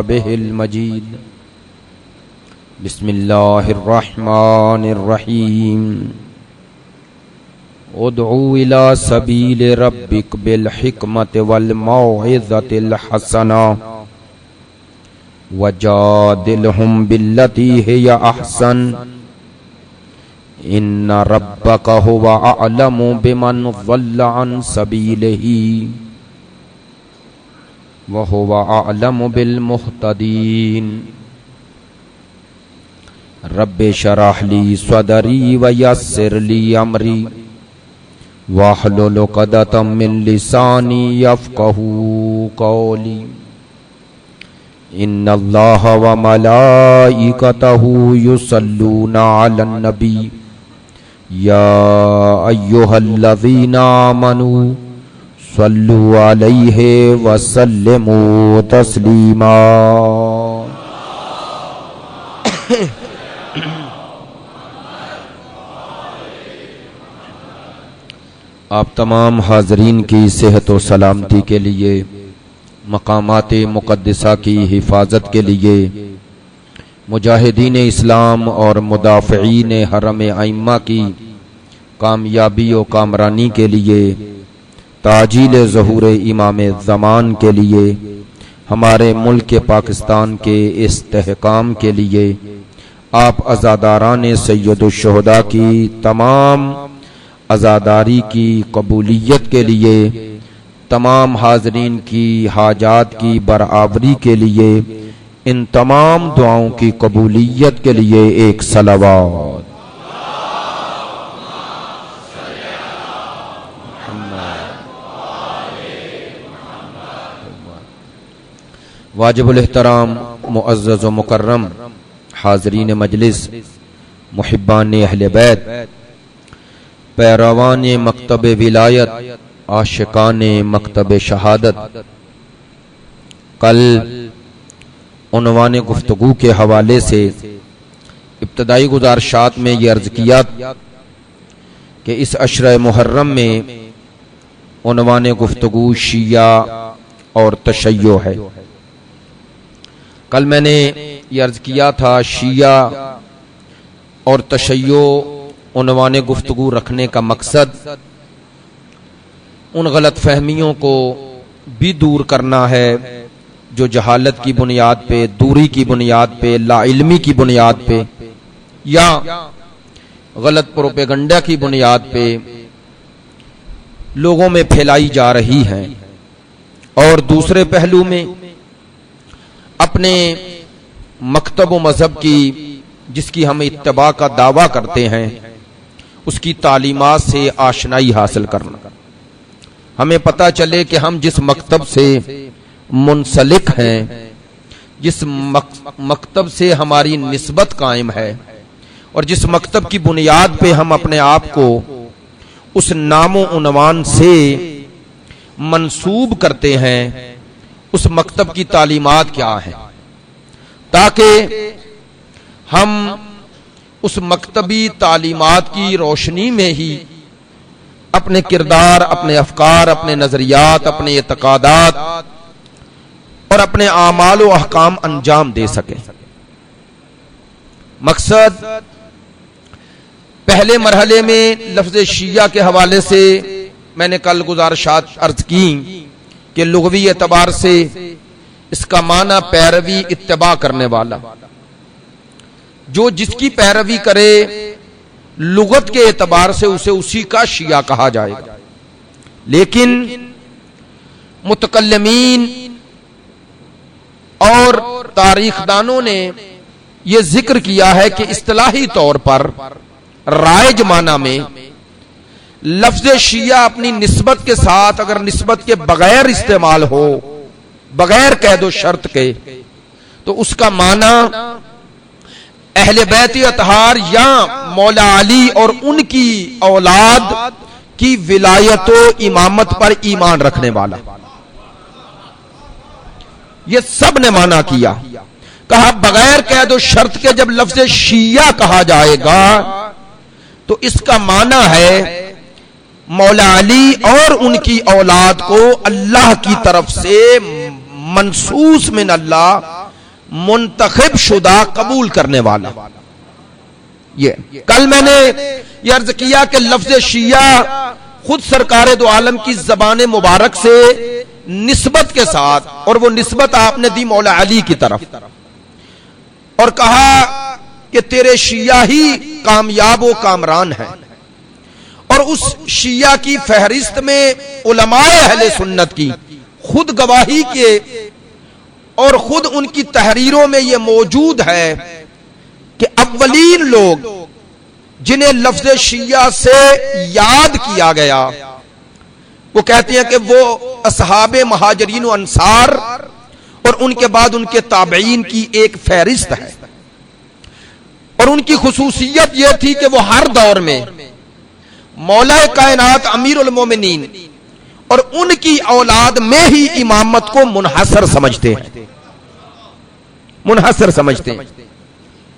به المجيد بسم الله الرحمن الرحيم ادعو إلى سبيل ربك بالحكمة والموعظة الحسنة وجادلهم بالتي هي أحسن إن ربك هو أعلم بمن ضل عن سبيله وهو أعلم بالمهتدين رب اشرح لي صدري ويسر لي أمري واحلل عقدة من لساني يفقهوا قولي إن الله وملائكته يصلون على النبي يا أيها الذين آمنوا صلوا عليه وسلموا تسليما آپ تمام حاضرین کی صحت و سلامتی کے لیے، مقامات مقدسہ کی حفاظت کے لیے، مجاہدین اسلام اور مدافعین حرم ائمہ کی کامیابی و کامرانی کے لیے، تعجیل ظہور امام زمان کے لیے، ہمارے ملک پاکستان کے استحکام کے لیے، آپ عزاداران سید الشہداء کی تمام عزاداری کی قبولیت کے لیے، تمام حاضرین کی حاجات کی برآوری کے لیے، ان تمام دعاؤں کی قبولیت کے لیے ایک صلوات۔ واجب الاحترام معزز و مکرم حاضرین مجلس، محبان اہل بیت، پیروان مکتب ولایت، عاشقان مکتب شہادت، کل عنوان گفتگو کے حوالے سے ابتدائی گزارشات میں یہ عرض کیا کہ اس عشرہ محرم میں عنوان گفتگو شیعہ اور تشیع ہے۔ کل میں نے یہ عرض کیا تھا شیعہ اور تشیع عنوان گفتگو رکھنے کا مقصد ان غلط فہمیوں کو بھی دور کرنا ہے جو جہالت کی بنیاد پہ، دوری کی بنیاد پہ، لا علمی کی بنیاد پہ یا غلط پروپیگنڈا کی بنیاد پہ لوگوں میں پھیلائی جا رہی ہیں، اور دوسرے پہلو میں اپنے مکتب و مذہب کی جس کی ہم اتباع کا دعویٰ کرتے ہیں اس کی تعلیمات سے آشنائی حاصل کرنا، ہمیں پتہ چلے کہ ہم جس مکتب سے منسلک ہیں، جس مکتب سے ہماری نسبت قائم ہے اور جس مکتب کی بنیاد پہ ہم اپنے آپ کو اس نام و عنوان سے منسوب کرتے ہیں، اس مکتب کی تعلیمات کیا ہیں، تاکہ ہم اس مکتبی تعلیمات کی روشنی میں ہی اپنے کردار، اپنے افکار، اپنے نظریات، اپنے اعتقادات اور اپنے اعمال و احکام انجام دے سکیں۔ مقصد پہلے مرحلے میں لفظ شیعہ کے حوالے سے میں نے کل گزارشات عرض کی کہ لغوی اعتبار سے اس کا معنی پیروی، اتباع کرنے والا، جو جس کی پیروی کرے لغت کے اعتبار سے اسے اسی کا شیعہ کہا جائے گا، لیکن متکلمین اور تاریخ دانوں نے یہ ذکر کیا ہے کہ اصطلاحی طور پر رائج معنی میں لفظ شیعہ اپنی نسبت کے ساتھ اگر نسبت کے بغیر استعمال ہو، بغیر قید و شرط کے، تو اس کا معنی اہل بیت اطہار یا مولا علی اور ان کی اولاد کی ولایت و امامت پر ایمان رکھنے والا، یہ سب نے معنی کیا۔ کہا بغیر قید و شرط کے جب لفظ شیعہ کہا جائے گا تو اس کا معنی ہے مولا علی اور ان کی اولاد کو اللہ کی طرف سے منصوص من اللہ منتخب شدہ قبول کرنے والا. یہ کل میں نے یہ عرض کیا کہ لفظ شیعہ خود سرکار دو عالم کی زبان مبارک سے نسبت کے ساتھ، اور وہ نسبت آپ نے دی مولا علی کی طرف، اور کہا کہ تیرے شیعہ ہی کامیاب و کامران ہیں. اور اس شیعہ کی فہرست میں علماء اہل سنت کی خود گواہی کے اور خود ان کی تحریروں میں یہ موجود ہے کہ اولین لوگ جنہیں لفظ شیعہ سے یاد کیا گیا وہ کہتے ہیں کہ وہ اصحاب مہاجرین و انصار اور ان کے بعد ان کے تابعین کی ایک فہرست ہے. اور ان کی خصوصیت یہ تھی کہ وہ ہر دور میں مولا کائنات امیر المومنین اور ان کی اولاد میں ہی امامت کو منحصر سمجھتے ہیں، منحصر سمجھتے ہیں.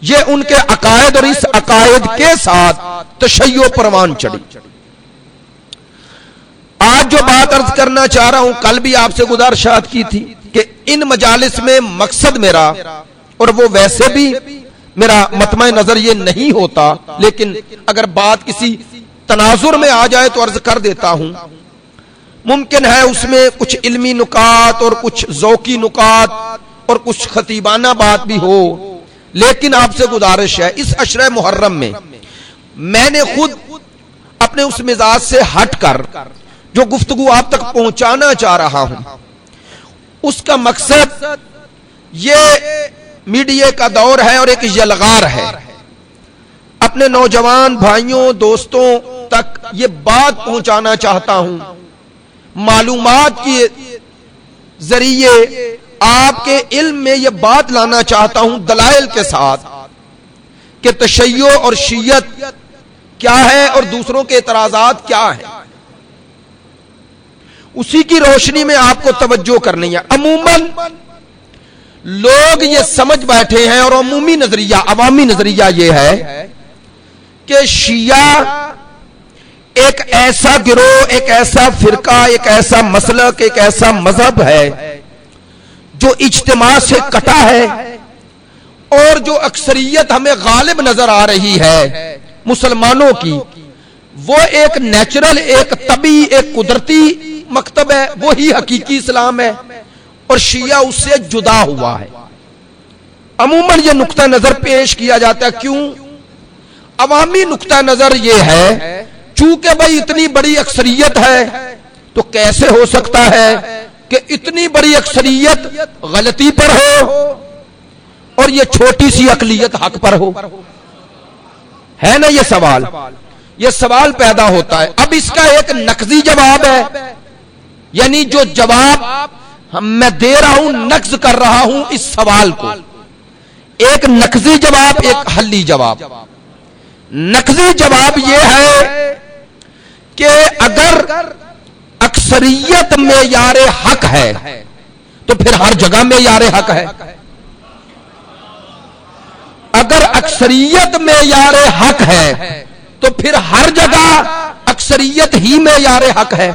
یہ ان کے عقائد اور اس عقائد کے ساتھ تشیع پروان چڑھی. آج جو بات عرض کرنا چاہ رہا ہوں، کل بھی آپ سے گزارشات کی تھی کہ ان مجالس میں مقصد میرا، اور وہ ویسے بھی میرا مطمع نظر یہ نہیں ہوتا، لیکن اگر بات کسی تناظر میں آ جائے تو عرض کر دیتا ہوں، ممکن ہے اس میں کچھ علمی نکات اور کچھ ذوقی نکات اور کچھ خطیبانہ بات بھی ہو، لیکن آپ سے گزارش ہے اس عشرہ محرم میں میں نے خود اپنے اس مزاج سے ہٹ کر جو گفتگو آپ تک پہنچانا چاہ رہا ہوں، اس کا مقصد یہ میڈیا کا دور ہے اور ایک یلغار ہے. اپنے نوجوان بھائیوں دوستوں تک یہ بات پہنچانا چاہتا ہوں، معلومات کے ذریعے آپ کے علم میں یہ بات لانا چاہتا ہوں دلائل کے ساتھ کہ تشیع اور شیعت کیا ہے اور دوسروں کے اعتراضات کیا ہیں. اسی کی روشنی میں آپ کو توجہ کرنی ہے. عموماً لوگ یہ سمجھ بیٹھے ہیں اور عمومی نظریہ عوامی نظریہ یہ ہے کہ شیعہ ایک ایسا گروہ، ایک ایسا فرقہ، ایک ایسا مسلک، ایک ایسا مذہب ہے جو اجتماع سے کٹا ہے اور جو اکثریت ہمیں غالب نظر آ رہی ہے مسلمانوں کی، وہ ایک نیچرل، ایک طبعی، ایک قدرتی مکتب ہے، وہی حقیقی اسلام ہے، اور شیعہ اس سے جدا ہوا ہے. عموماً یہ نقطہ نظر پیش کیا جاتا ہے. کیوں؟ عوامی نقطہ نظر یہ ہے چونکہ بھائی اتنی بڑی اکثریت ہے تو کیسے ہو سکتا ہے کہ اتنی بڑی اکثریت غلطی پر ہو اور یہ چھوٹی سی اقلیت حق پر ہو. ہے نا یہ سوال؟ یہ سوال پیدا ہوتا ہے. اب اس کا ایک نقضی جواب ہے، یعنی جو جواب میں دے رہا ہوں نقض کر رہا ہوں اس سوال کو. ایک نقضی جواب، ایک حلی جواب. نقضی جواب یہ ہے کہ اگر اکثریت معیار حق ہے تو پھر ہر جگہ معیار حق ہے. اگر اکثریت معیار حق ہے تو پھر ہر جگہ اکثریت ہی معیار حق ہے.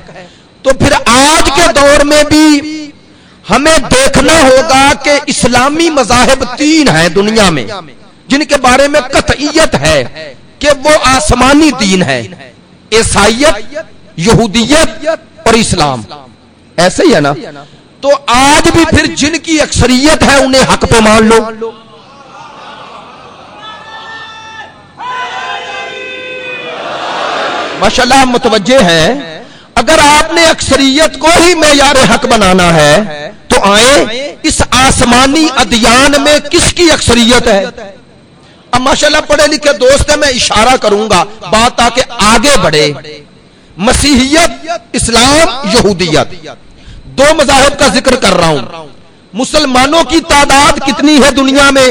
تو پھر آج کے دور میں بھی ہمیں دیکھنا ہوگا کہ اسلامی مذاہب 3 ہیں دنیا میں جن کے بارے میں قطعیت ہے کہ وہ آسمانی دین ہے: عیسائیت، یہودیت اور اسلام. ایسے ہی ہے نا؟ تو آج بھی پھر جن کی اکثریت ہے انہیں حق پہ مان لو. ماشاءاللہ متوجہ ہیں. اگر آپ نے اکثریت کو ہی معیار حق بنانا ہے تو آئیں اس آسمانی ادیان میں کس کی اکثریت ہے؟ اب ماشاءاللہ پڑھے لکھے دوست ہیں، میں اشارہ کروں گا بات تاکہ آگے بڑھے. مسیحیت، اسلام، یہودیت، 2 مذاہب کا ذکر کر رہا ہوں. مسلمانوں کی تعداد کتنی ہے دنیا میں؟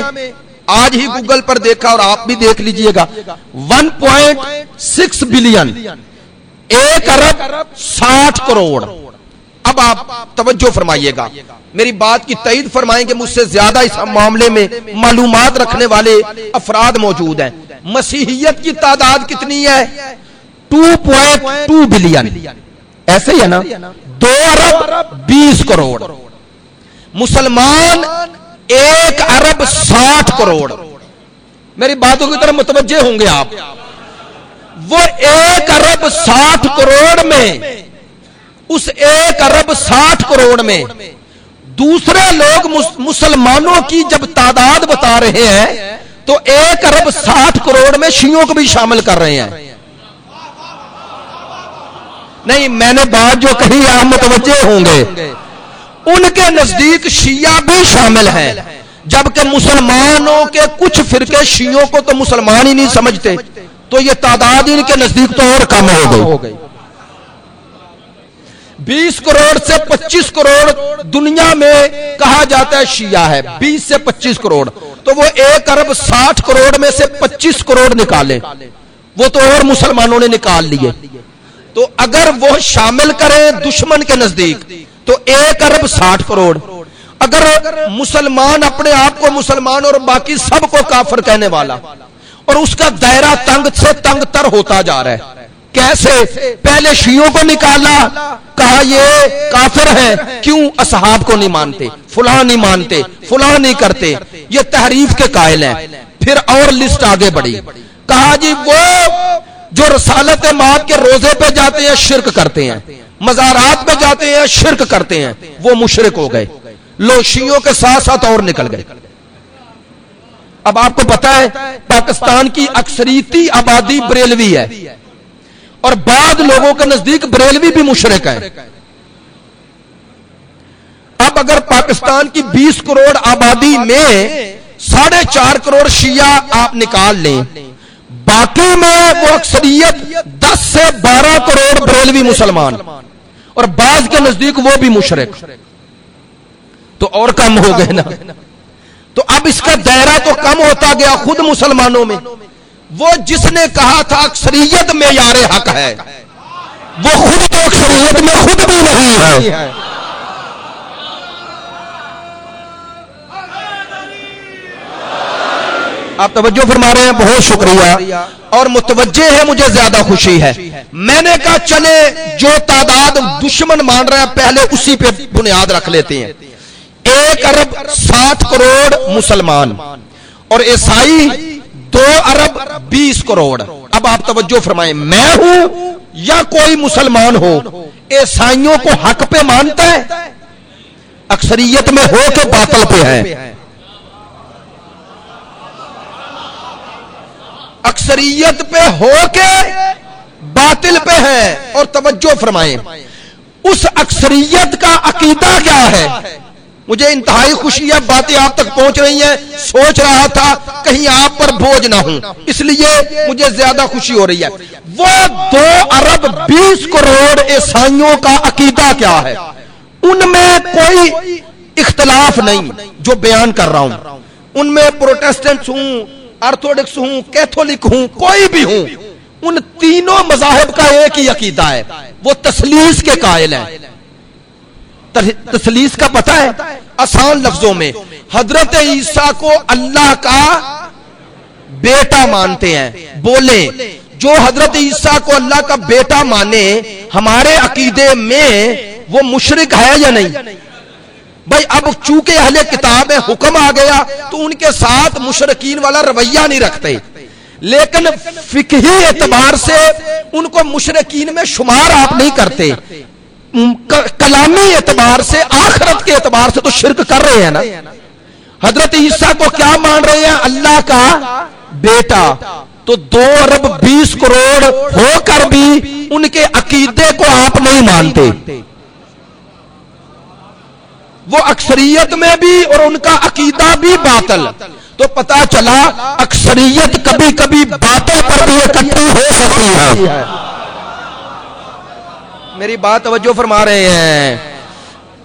آج ہی گوگل پر دیکھا اور آپ بھی دیکھ لیجئے گا، 1.6 بلین، 1 ارب 60 کروڑ. اب آپ توجہ فرمائیے گا، میری بات کی تائید فرمائیں کہ مجھ سے زیادہ اس معاملے میں معلومات رکھنے والے افراد موجود ہیں. مسیحیت کی تعداد کتنی ہے؟ 2.2 بلین. ایسے ہی ہے نا؟ 2 ارب 20 کروڑ. مسلمان 1,60,00,000,000. میری باتوں کی طرف متوجہ ہوں گے آپ. وہ 1,60,00,000,000 میں، اس 1,60,00,000,000 میں دوسرے لوگ مسلمانوں کی جب تعداد بتا رہے ہیں تو 1,60,00,000,000 میں شیعوں کو بھی شامل کر رہے ہیں. نہیں، میں نے بات جو کہی آپ متوجہ ہوں گے. ان کے نزدیک شیعہ بھی شامل ہیں، جبکہ مسلمانوں کے کچھ فرقے شیعوں کو تو مسلمان ہی نہیں سمجھتے، تو یہ تعداد ان کے نزدیک تو اور کم ہو گئی. 20 کروڑ سے 25 کروڑ دنیا میں کہا جاتا ہے شیعہ ہے، 20 سے 25 کروڑ، تو وہ 1,60,00,000,000 میں سے 25 کروڑ نکالے، وہ تو اور مسلمانوں نے نکال لیے. تو اگر وہ شامل کریں دشمن کے نزدیک تو 1,60,00,000,000. اگر مسلمان اپنے آپ کو مسلمان اور باقی سب کو کافر کہنے والا، اور اس کا دائرہ تنگ سے تنگ تر ہوتا جا رہا ہے. کیسے؟ پہلے شیعوں کو نکالا، کہا یہ کافر ہے، کیوں؟ اصحاب کو نہیں مانتے، فلاں نہیں مانتے، فلاں نہیں کرتے، یہ تحریف کے قائل ہیں. پھر اور لسٹ آگے بڑھی، کہا جی وہ جو رسالت مآب کے روزے پہ جاتے ہیں شرک کرتے ہیں، مزارات پہ جاتے ہیں شرک کرتے ہیں، وہ مشرک ہو گئے. لو شیعوں کے ساتھ ساتھ اور نکل گئے. اب آپ کو پتا ہے پاکستان کی اکثریتی آبادی بریلوی ہے، اور بعض لوگوں کے نزدیک بریلوی بھی مشرک ہیں. اب اگر پاکستان کی 20 کروڑ آبادی میں 4.5 کروڑ شیعہ آپ نکال لیں، باقی میں وہ اکثریت 10 سے 12 کروڑ بریلوی مسلمان، اور بعض کے نزدیک وہ بھی مشرک، تو اور کم ہو گئے نا. تو اب اس کا دائرہ تو کم ہوتا گیا خود مسلمانوں میں. وہ جس نے کہا تھا اکثریت معیار حق ہے، وہ خود تو اکثریت میں خود بھی نہیں ہے. آپ توجہ فرما رہے ہیں، بہت شکریہ. اور متوجہ ہے، مجھے زیادہ خوشی ہے. میں نے کہا چلے جو تعداد دشمن مان رہا ہے پہلے اسی پہ بنیاد رکھ لیتے ہیں. 1,60,00,000,000 مسلمان اور عیسائی 2,20 کروڑ. اب آپ توجہ فرمائیں، میں ہوں یا کوئی مسلمان ہو عیسائیوں کو حق پہ مانتا ہے؟ اکثریت میں ہو تو باطل پہ ہے. اکثریت پہ ہو کے باطل پہ ہے. اور توجہ فرمائیں، اس اکثریت کا عقیدہ کیا ہے؟ مجھے انتہائی خوشی ہے، باتیں آپ تک پہنچ رہی ہیں. سوچ رہا تھا کہیں آپ پر بوجھ نہ ہوں، اس لیے مجھے زیادہ خوشی ہو رہی ہے. وہ 2,20 کروڑ عیسائیوں کا عقیدہ کیا ہے؟ ان میں کوئی اختلاف نہیں جو بیان کر رہا ہوں. ان میں پروٹیسٹنٹس ہوں، آرتھوڈکس ہوں، کیتھولک ہوں، کوئی بھی ہوں، ان تینوں مذاہب کا ایک ہی عقیدہ ہے، وہ تثلیث کے قائل ہیں. تثلیث کا پتہ ہے؟ آسان لفظوں میں حضرت عیسیٰ کو اللہ کا بیٹا مانتے ہیں. بولیں، جو حضرت عیسیٰ کو اللہ کا بیٹا مانے ہمارے عقیدے میں وہ مشرک ہے یا نہیں؟ بھائی اب چونکہ اہل کتاب ہے، حکم آ گیا تو ان کے ساتھ مشرکین والا رویہ نہیں رکھتے، لیکن فقہی اعتبار سے ان کو مشرکین میں شمار آپ نہیں کرتے. کلامی اعتبار سے، آخرت کے اعتبار سے تو شرک کر رہے ہیں نا. حضرت عیسیٰ کو کیا مان رہے ہیں؟ اللہ کا بیٹا. تو 2,20 کروڑ ہو کر بھی ان کے عقیدے کو آپ نہیں مانتے. وہ اکثریت میں بھی اور ان کا عقیدہ بھی باطل. تو پتا چلا اکثریت کبھی کبھی باطل پر بھی اکٹھی ہو سکتی ہے. میری بات توجہ فرما رہے ہیں،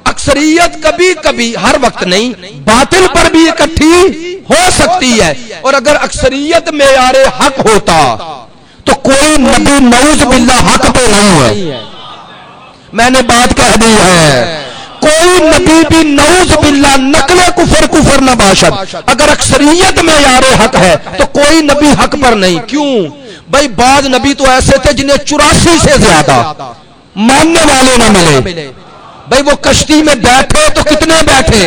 اکثریت کبھی کبھی، ہر وقت نہیں، باطل پر بھی اکٹھی ہو سکتی ہے. اور اگر اکثریت معیار حق ہوتا تو کوئی نبی نعوذ باللہ حق پہ نہیں ہے. میں نے بات کہہ دی ہے، کوئی نبی بھی نعوذ باللہ نقل کفر نہ باشد. اگر اکثریت معیار حق ہے تو کوئی نبی حق پر نہیں. کیوں؟ بھائی بعض نبی تو ایسے تھے جنہیں 84 سے زیادہ ماننے والے نہ ملے. بھئی وہ کشتی میں بیٹھے تو کتنے بیٹھے؟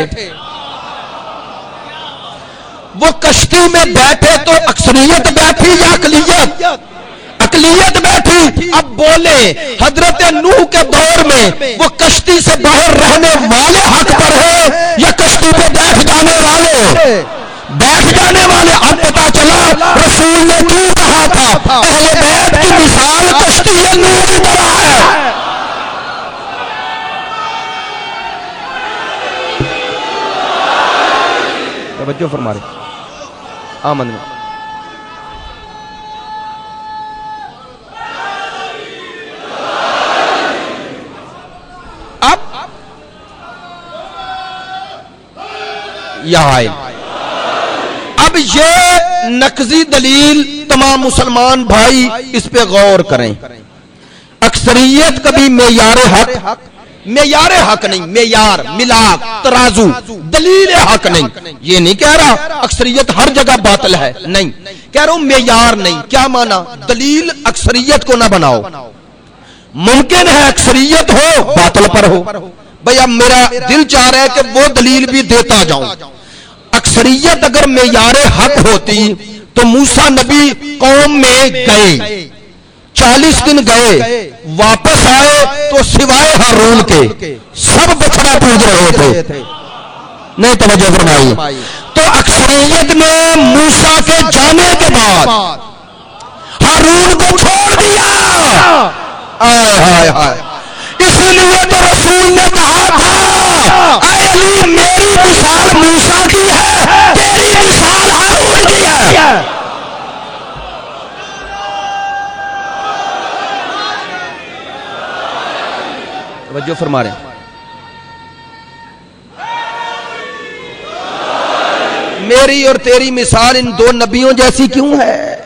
وہ کشتی میں بیٹھے تو اکثریت بیٹھی یا اقلیت؟ اقلیت بیٹھی. اب بولے حضرت نوح کے دور میں وہ کشتی سے باہر رہنے والے حق پر ہے یا کشتی پہ بیٹھ جانے والے؟ بیٹھ جانے والے. اب پتا چلا رسول نے کیوں کہا تھا اہل بیت کی مثال کشتی نوح کی طرح ہے. توجہ فرما رہے آمن میں. اب یہاں اب یہ نقضی دلیل تمام مسلمان بھائی اس پہ غور کریں. اکثریت کبھی معیار حق نہیں، معیار ملاک ترازو دلیل حق نہیں. یہ نہیں کہہ رہا اکثریت ہر جگہ باطل ہے، نہیں کہہ رہا ہوں معیار نہیں. کیا مانا؟ دلیل اکثریت کو نہ بناؤ. ممکن ہے اکثریت ہو باطل پر ہو. بھئی اب میرا دل چاہ رہا ہے کہ وہ دلیل بھی دیتا جاؤں. اکثریت اگر معیار حق ہوتی تو موسیٰ نبی قوم میں گئے، 40 دن گئے، واپس آئے تو سوائے ہارون کے سب بچڑا پوج رہے تھے. نہیں توجہ فرمائی. تو اکثریت نے موسیٰ کے جانے کے بعد ہارون کو چھوڑ دیا. آئے ہائے ہائے. اس لیے تو رسول نے کہا تھا اے علی میری مثال موسیٰ کی ہے، تیری مثال ہارون کی ہے. توجہ فرما رہے ہیں. میری اور تیری مثال ان دو نبیوں جیسی کیوں ہے؟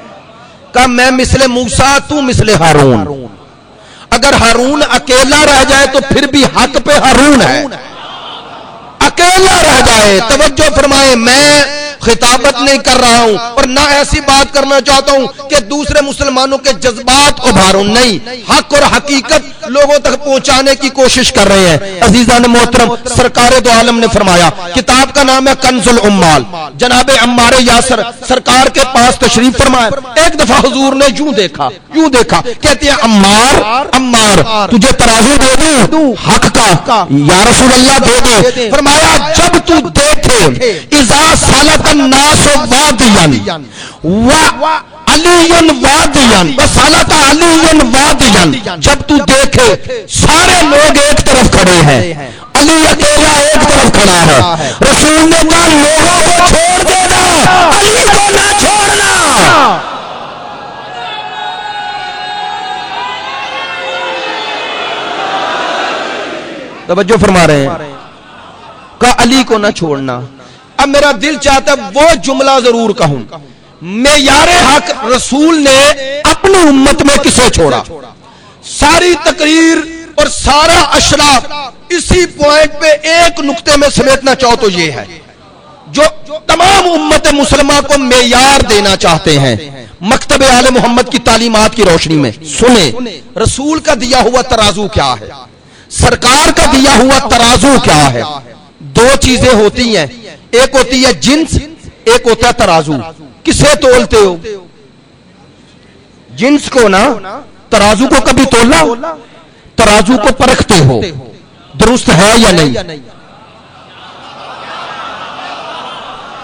کہ میں مثل موسیٰ تو مثل ہارون. اگر ہارون اکیلا رہ جائے تو پھر بھی حق پہ ہارون ہے. اکیلا رہ جائے. توجہ فرمائے. میں خطابت نہیں کر رہا ہوں اور نہ ایسی بات کرنا چاہتا ہوں کہ دوسرے مسلمانوں کے جذبات ابھاروں. نہیں، حق اور حقیقت لوگوں تک پہنچانے کی کوشش کر رہے ہیں. عزیزان محترم، سرکار دو عالم نے فرمایا، کتاب کا نام ہے کنز الامال. جناب عمار یاسر سرکار کے پاس تشریف فرمایا. ایک دفعہ حضور نے یوں دیکھا کہتے ہیں عمار تجھے ترازو دے دوں حق کا؟ یا رسول اللہ دے دے. فرمایا جب تو دیکھے اذا سالت الناس وادیاں علی وادیاں وسالت علی وادیاں، جب تو دیکھے سارے لوگ ایک طرف کھڑے ہیں، علی اکیلا ایک طرف کھڑا ہے. رسول نے کہا لوگوں کو چھوڑ دینا، علی کو نہ چھوڑنا. توجہ فرما رہے ہیں. کہا علی کو نہ چھوڑنا. اب میرا دل چاہتا ہے وہ جملہ ضرور کہوں. معیار حق رسول نے اپنی امت میں کسے چھوڑا؟ ساری تقریر اور سارا اشراف اسی پوائنٹ پہ ایک نقطے میں سمیٹنا چاہو تو یہ ہے جو تمام امت مسلمہ کو معیار دینا چاہتے ہیں مکتب آل محمد کی تعلیمات کی روشنی میں. سنیں رسول کا دیا ہوا ترازو کیا ہے، سرکار کا دیا ہوا ترازو کیا ہے. دو چیزیں ہوتی ہیں، ایک ہوتی ہے جنس، ایک ہوتا ہے ترازو. کسے تولتے ہو؟ جنس کو نا. ترازو کو کبھی تولا؟ ترازو کو پرکھتے ہو درست ہے یا نہیں؟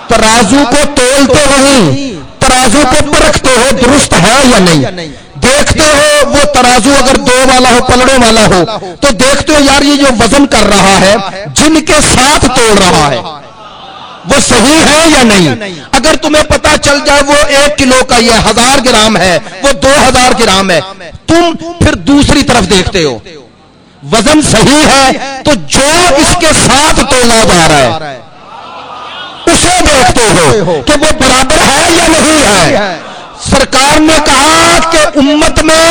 ترازو کو تولتے نہیں، ترازو کو پرکھتے ہو درست ہے یا نہیں؟ دیکھتے ہو وہ ترازو اگر 2 والا ہو، پلڑوں والا ہو، تو دیکھتے ہو یار یہ جو وزن کر رہا ہے جن کے ساتھ توڑ رہا ہے وہ صحیح ہے یا نہیں؟ اگر تمہیں پتا چل جائے وہ 1 کلو کا یہ 1000 گرام ہے، وہ 2000 گرام ہے، تم پھر دوسری طرف دیکھتے ہو وزن صحیح ہے تو جو اس کے ساتھ تولا جا رہا ہے اسے دیکھتے ہو کہ وہ برابر ہے یا نہیں ہے. سرکار نے کہا کہ امت میں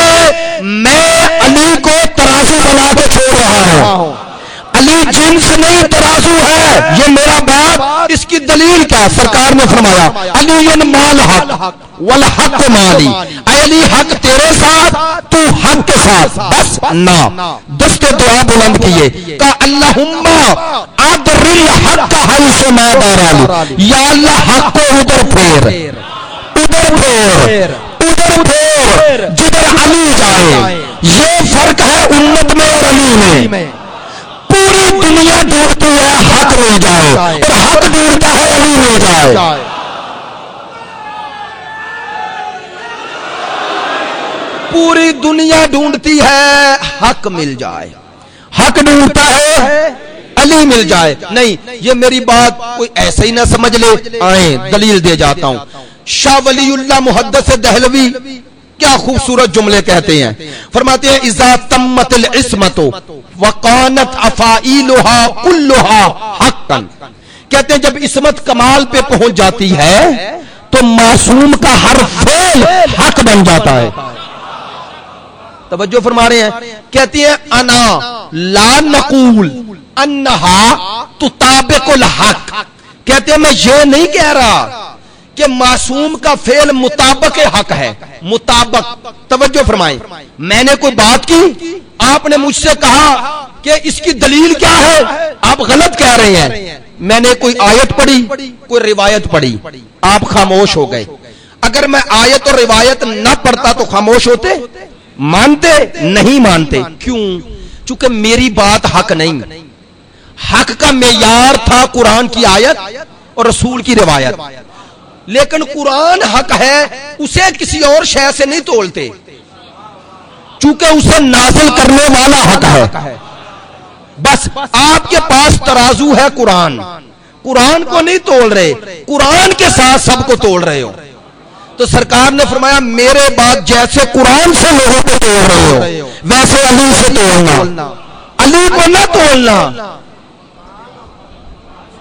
علی کو ترازو بنا کے چھوڑ رہا ہوں. علی جنس نہیں ترازو ہے. یہ میرا بات، اس کی دلیل کیا؟ سرکار نے فرمایا علی مال حق والحق مالی، اے علی حق تیرے ساتھ، تو حق کے ساتھ، بس نہ دستے دعا بلند کیے، کہ اللہم ادر الحق حیث ما دارا، یا اللہ حق کو ادھر پھیر، ادھر پھیر، ادھر پھیر جدھر علی جائے۔ یہ فرق ہے امت میں اور علی میں۔ پوری دنیا ڈھونڈتی ہے حق مل جائے، اور حق ڈھونڈتا ہے علی مل جائے۔ پوری دنیا ڈھونڈتی ہے حق مل جائے، حق ڈھونڈتا ہے علی مل جائے۔ نہیں، یہ میری بات کوئی ایسے ہی نہ سمجھ لے، آئیں دلیل دے جاتا ہوں۔ شاہ ولی اللہ محدث دہلوی کیا خوبصورت جملے کہتے ہیں، فرماتے ہیں اذا تمت العصمت وقانت افعیلها كلها حقا، کہتے ہیں جب عصمت کمال پہ پہنچ جاتی ہے تو معصوم کا ہر فعل حق بن جاتا ہے۔ توجہ فرما رہے ہیں، کہتی ہیں انا لا نقول انہا تطابق الحق، کہتے ہیں میں یہ نہیں کہہ رہا کہ معصوم کا فعل مطابق حق ہے، مطابق۔ توجہ فرمائیں، میں نے کوئی بات کی، آپ نے مجھ سے کہا کہ اس کی دلیل کیا ہے، آپ غلط کہہ رہے ہیں، میں نے کوئی آیت پڑھی، کوئی روایت پڑھی، آپ خاموش ہو گئے۔ اگر میں آیت اور روایت نہ پڑھتا تو خاموش ہوتے؟ مانتے؟ نہیں مانتے۔ کیوں؟ چونکہ میری بات حق نہیں، حق کا معیار تھا قرآن کی آیت اور رسول کی روایت، لیکن قرآن حق ہے، اسے کسی اور شے سے نہیں تولتے، چونکہ اسے نازل کرنے والا حق ہے۔ بس آپ کے پاس ترازو ہے قرآن، قرآن کو نہیں تول رہے، قرآن کے ساتھ سب کو تول رہے ہو۔ تو سرکار نے فرمایا میرے بات جیسے قرآن سے لوگوں کو تول رہے ہو ویسے علی سے تولنا، علی کو نہ تولنا۔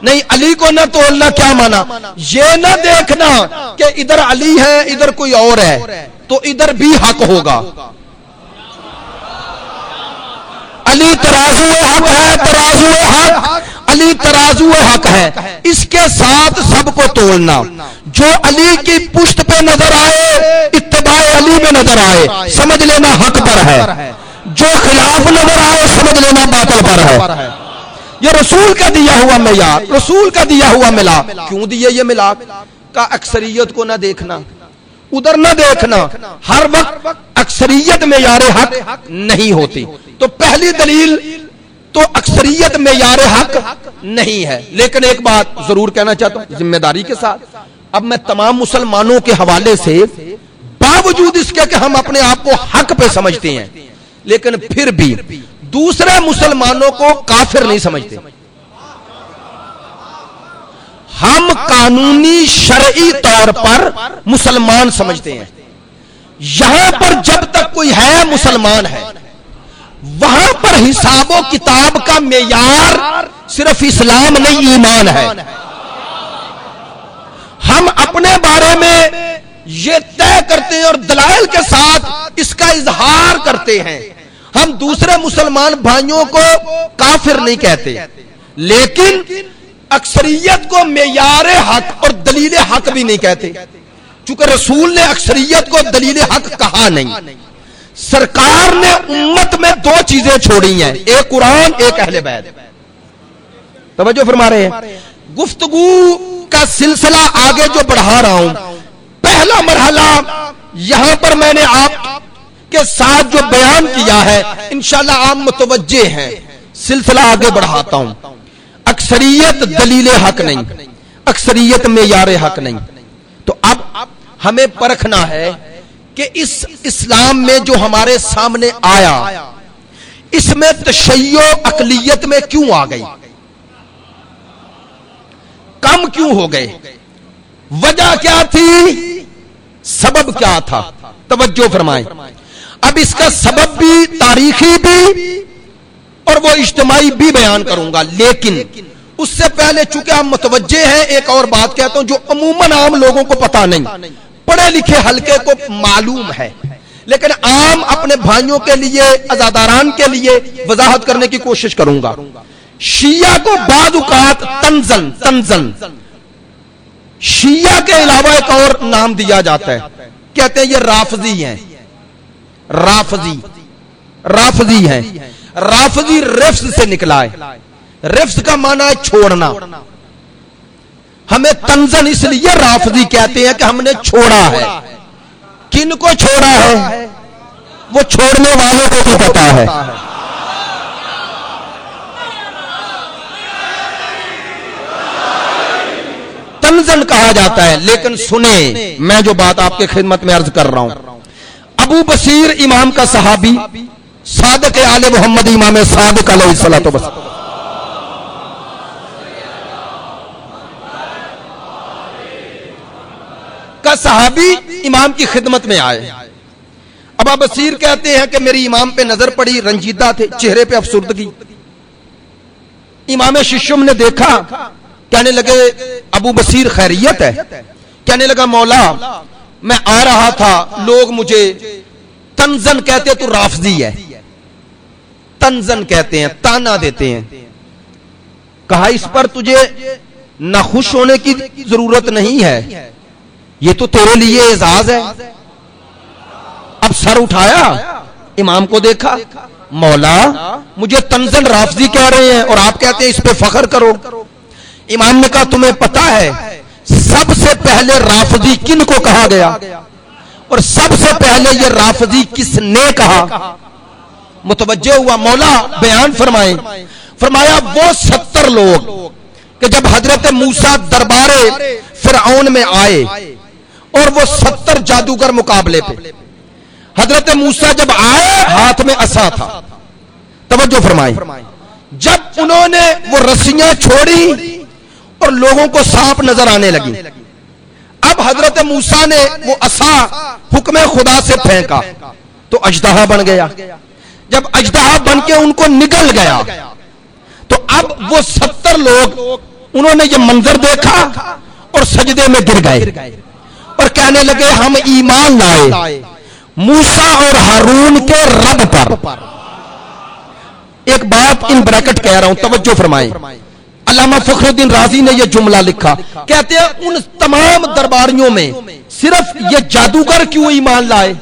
نہیں، علی کو نہ تولنا کیا مانا؟ یہ نہ دیکھنا کہ ادھر علی ہے ادھر کوئی اور ہے تو ادھر بھی حق ہوگا۔ علی ترازو حق ہے، ترازو حق، علی ترازو حق ہے، اس کے ساتھ سب کو تولنا۔ جو علی کی پشت پہ نظر آئے اتباع علی میں نظر آئے سمجھ لینا حق پر ہے، جو خلاف نظر آئے سمجھ لینا باطل پر ہے۔ یہ رسول کا دیا ہوا معیار، رسول کا دیا ہوا ملا۔ کیوں دیے یہ ملا؟ کا اکثریت کو نہ دیکھنا، ادھر نہ دیکھنا، ہر وقت اکثریت معیار حق نہیں ہوتی۔ تو پہلی دلیل تو اکثریت معیار حق نہیں ہے۔ لیکن ایک بات ضرور کہنا چاہتا ہوں ذمہ داری کے ساتھ، اب میں تمام مسلمانوں کے حوالے سے، باوجود اس کے کہ ہم اپنے آپ کو حق پہ سمجھتے ہیں، لیکن پھر بھی دوسرے مسلمانوں کو کافر نہیں سمجھتے۔ ہم قانونی شرعی طور پر مسلمان سمجھتے ہیں۔ یہاں پر جب تک کوئی ہے مسلمان ہے، وہاں پر حساب و کتاب کا معیار صرف اسلام نہیں ایمان ہے۔ ہم اپنے بارے میں یہ طے کرتے ہیں اور دلائل کے ساتھ اس کا اظہار کرتے ہیں، ہم دوسرے مسلمان بھائیوں کو کافر نہیں کہتے، لیکن اکثریت کو معیار حق اور دلیل حق بھی نہیں کہتے، چونکہ رسول نے اکثریت کو دلیل حق کہا نہیں۔ سرکار نے امت میں دو چیزیں چھوڑی ہیں، ایک قرآن، ایک اہل بیت۔ توجہ فرما رہے ہیں، گفتگو کا سلسلہ آگے جو بڑھا رہا ہوں، پہلا مرحلہ یہاں پر میں نے آپ کے ساتھ جو بیان کیا ہے انشاءاللہ آپ متوجہ ہیں، سلسلہ آگے بڑھاتا ہوں۔ اکثریت دلیل حق نہیں، اکثریت معیار حق نہیں۔ تو اب ہمیں پرکھنا ہے کہ اس اسلام میں جو ہمارے سامنے آیا، اس میں تشیع اقلیت میں کیوں آ گئی، کم کیوں ہو گئے، وجہ کیا تھی، سبب کیا تھا؟ توجہ فرمائیں۔ اب اس کا سبب بھی تاریخی بھی اور وہ اجتماعی بھی بیان کروں گا، لیکن اس سے پہلے چونکہ ہم متوجہ ہیں، ایک اور بات کہتا ہوں جو عموماً عام لوگوں کو پتا نہیں، پڑھے لکھے حلقے کو معلوم ہے، لیکن عام اپنے بھائیوں کے لیے، عزاداران کے لیے وضاحت کرنے کی کوشش کروں گا۔ شیعہ کو بعض اوقات تنزن شیعہ کے علاوہ ایک اور نام دیا جاتا ہے، کہتے ہیں یہ رافضی ہیں، رافضی ہیں۔ رافضی رفض سے نکلا ہے، رفض کا معنی ہے چھوڑنا۔ ہمیں تنزن اس لیے رافضی کہتے ہیں کہ ہم نے چھوڑا ہے۔ کن کو چھوڑا ہے؟ وہ چھوڑنے والوں کو بھی پتا ہے۔ تنزن کہا جاتا ہے، لیکن سنیں میں جو بات آپ کے خدمت میں عرض کر رہا ہوں، ابو بصیر امام کا صحابی، صادق آل محمد امام صادق علیہ الصلوۃ والسلام کا صحابی امام کی خدمت میں آئے۔ ابو بصیر کہتے ہیں کہ میری امام پہ نظر پڑی، رنجیدہ تھے، چہرے پہ افسردگی۔ امام ششم نے دیکھا، کہنے لگے ابو بصیر خیریت ہے؟ کہنے لگا مولا میں آ رہا تھا، لوگ مجھے تنزن کہتے تو رافضی ہے، تنزن کہتے ہیں، تانا دیتے ہیں۔ کہا اس پر تجھے نہ خوش ہونے کی ضرورت نہیں ہے، یہ تو تیرے لیے اعزاز ہے۔ اب سر اٹھایا، امام کو دیکھا، مولا مجھے تنزن رافضی کہہ رہے ہیں اور آپ کہتے ہیں اس پہ فخر کرو۔ امام نے کہا تمہیں پتا ہے سب سے پہلے رافضی کن کو کہا گیا اور سب سے پہلے یہ رافضی کس نے کہا؟ متوجہ ہوا؟ مولا بیان فرمائیں۔ فرمایا وہ 70 لوگ کہ جب حضرت موسیٰ دربار فرعون میں آئے اور وہ 70 جادوگر مقابلے پہ، حضرت موسیٰ جب آئے ہاتھ میں عصا تھا، توجہ فرمائیں، جب انہوں نے وہ رسیاں چھوڑی اور لوگوں کو سانپ نظر آنے لگی، اب حضرت موسیٰ نے وہ عصا حکم خدا سے پھینکا تو اژدہا بن گیا۔ جب اژدہا بن کے ان کو نگل گیا تو اب وہ 70 لوگ انہوں نے یہ منظر دیکھا اور سجدے میں گر گئے اور کہنے لگے ہم ایمان لائے موسیٰ اور ہارون کے رب پر۔ ایک بات ان بریکٹ کہہ رہا ہوں، توجہ فرمائیں۔ علامہ فخر الدین رازی نے یہ جملہ لکھا، کہتے ہیں ان تمام درباریوں میں صرف یہ جادوگر کیوں ایمان لائے؟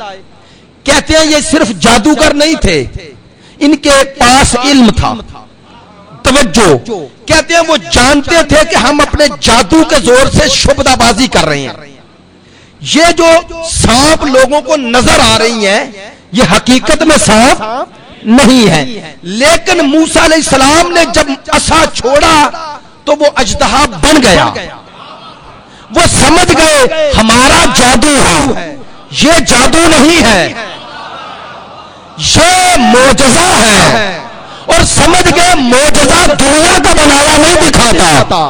کہتے ہیں یہ صرف جادوگر نہیں تھے، ان کے پاس علم تھا۔ توجہ، کہتے ہیں وہ جانتے تھے کہ ہم اپنے جادو کے زور سے شبدہ بازی کر رہے ہیں، یہ جو سانپ لوگوں کو نظر آ رہی ہیں یہ حقیقت میں سانپ نہیں ہے، لیکن موسیٰ علیہ السلام نے جب عصا چھوڑا تو وہ اژدہا بن گیا۔ وہ سمجھ گئے ہمارا جادو ہے، یہ جادو نہیں ہے، یہ معجزہ ہے، اور سمجھ گئے معجزہ دنیا کا بنایا نہیں دکھاتا،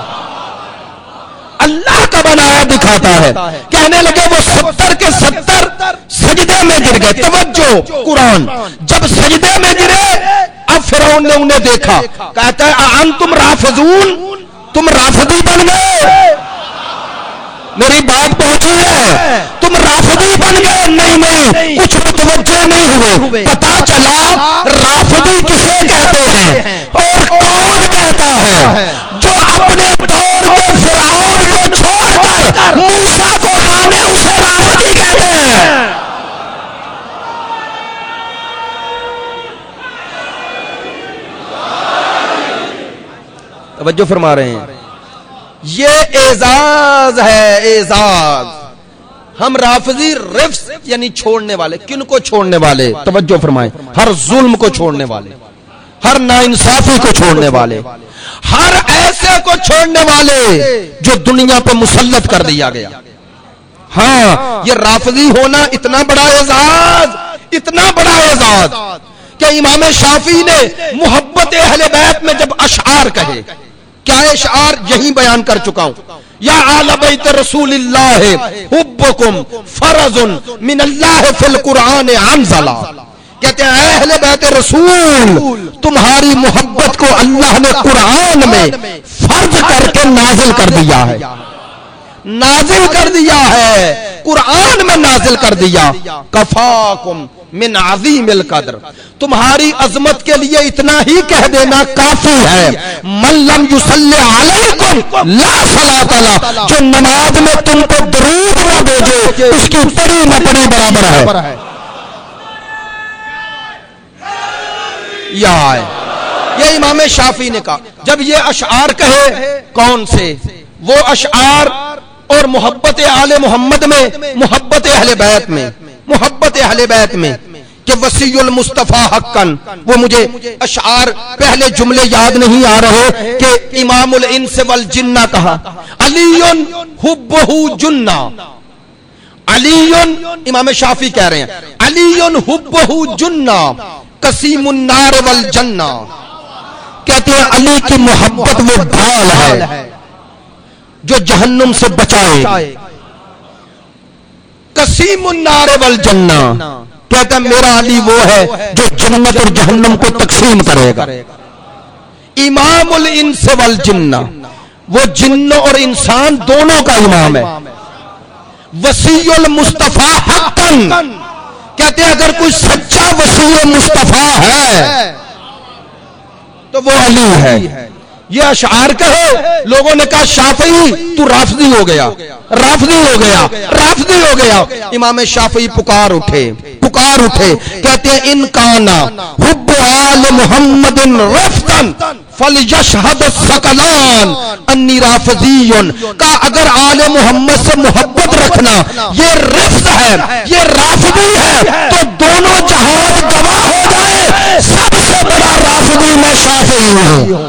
اللہ کا بنایا دکھاتا ہے۔ کہنے لگے وہ 70 کے 70 سجدے میں گر گئے۔ توجہ، قرآن جب سجدے میں گرے اب فرعون نے انہیں دیکھا، کہتا ہے انتم رافضون، تم رافضی بن گئے۔ میری بات پہنچی ہے؟ تم رافضی بن گئے؟ نہیں، کچھ متوجہ نہیں ہوئے۔ پتا چلا رافضی کسے کہتے ہیں اور کون کہتا ہے؟ جو اپنے دور میں فرعون کو چھوڑ کر موسیٰ کو مانے اسے رافضی کہتے ہیں۔ توجہ فرما رہے ہیں؟ یہ اعزاز ہے، اعزاز۔ ہم رافضی رفض یعنی چھوڑنے والے، کن کو چھوڑنے والے؟ توجہ فرمائیں، ہر ظلم کو چھوڑنے والے، ہر ناانصافی کو چھوڑنے والے، ہر ایسے کو چھوڑنے والے جو دنیا پہ مسلط کر دیا گیا۔ ہاں، یہ رافضی ہونا اتنا بڑا اعزاز، اتنا بڑا اعزاز کہ امام شافعی نے محبت اہل بیت میں جب اشعار کہے، کیا اشعار یہی بیان کر چکا ہوں، یا آل بیت رسول اللہ حبکم فرض من اللہ فی القرآن انزلا۔ کہتے ہیں اے اہل بیت رسول، تمہاری محبت کو اللہ نے قرآن میں فرض کر کے نازل کر دیا ہے، نازل کر دیا ہے، قرآن میں نازل کر دیا۔ کفاکم من عظیم القدر، تمہاری عظمت کے لیے اتنا ہی کہہ دینا کافی ہے، من لم یصلی علیکم لا صلاۃ لہ، جو نماز میں تم کو درود نہ بھیجے اس کی پڑھی نہ پڑھی برابر ہے۔ یہ امام شافعی نے کہا۔ جب یہ اشعار کہے کون سے؟ وہ اشعار اور محبت آل محمد میں، محبت اہل بیت میں، محبت اہل بیت میں کہ وسیع المصطفیٰ حقاً، وہ مجھے اشعار پہلے جملے یاد نہیں آ رہے کہ امام الانس والجنہ کہا، علی حبہ جنہ، علی امام شافعی کہہ رہے ہیں علی حبہ جنہ قسیم النار والجنہ، کہتے ہیں علی کی محبت وہ ڈھال ہے جو جہنم سے بچائے، قسیم النار والجنہ، کہتا ہے میرا علی وہ ہے جو جنت اور جہنم کو تقسیم کرے گا۔ امام الانس والجنہ، وہ جن اور انسان دونوں کا امام ہے۔ وسیع المصطفیٰ حقاً، کہتے ہیں اگر کوئی سچا وسیع مصطفیٰ ہے تو وہ علی ہے۔ یہ اشعار کہے، لوگوں نے کہا شافعی تو رافضی ہو گیا، رافضی ہو گیا، رافضی ہو گیا۔ امام شافعی پکار اٹھے، کہتے ہیں ان کانا حب آل محمد رفتن فلیشہد الثقلان انی رافضی، کا اگر آل محمد سے محبت رکھنا یہ رفض ہے، یہ رافضی ہے، تو دونوں جہان گواہ ہو جائے سب سے بڑا رافضی میں شافعی ہوں،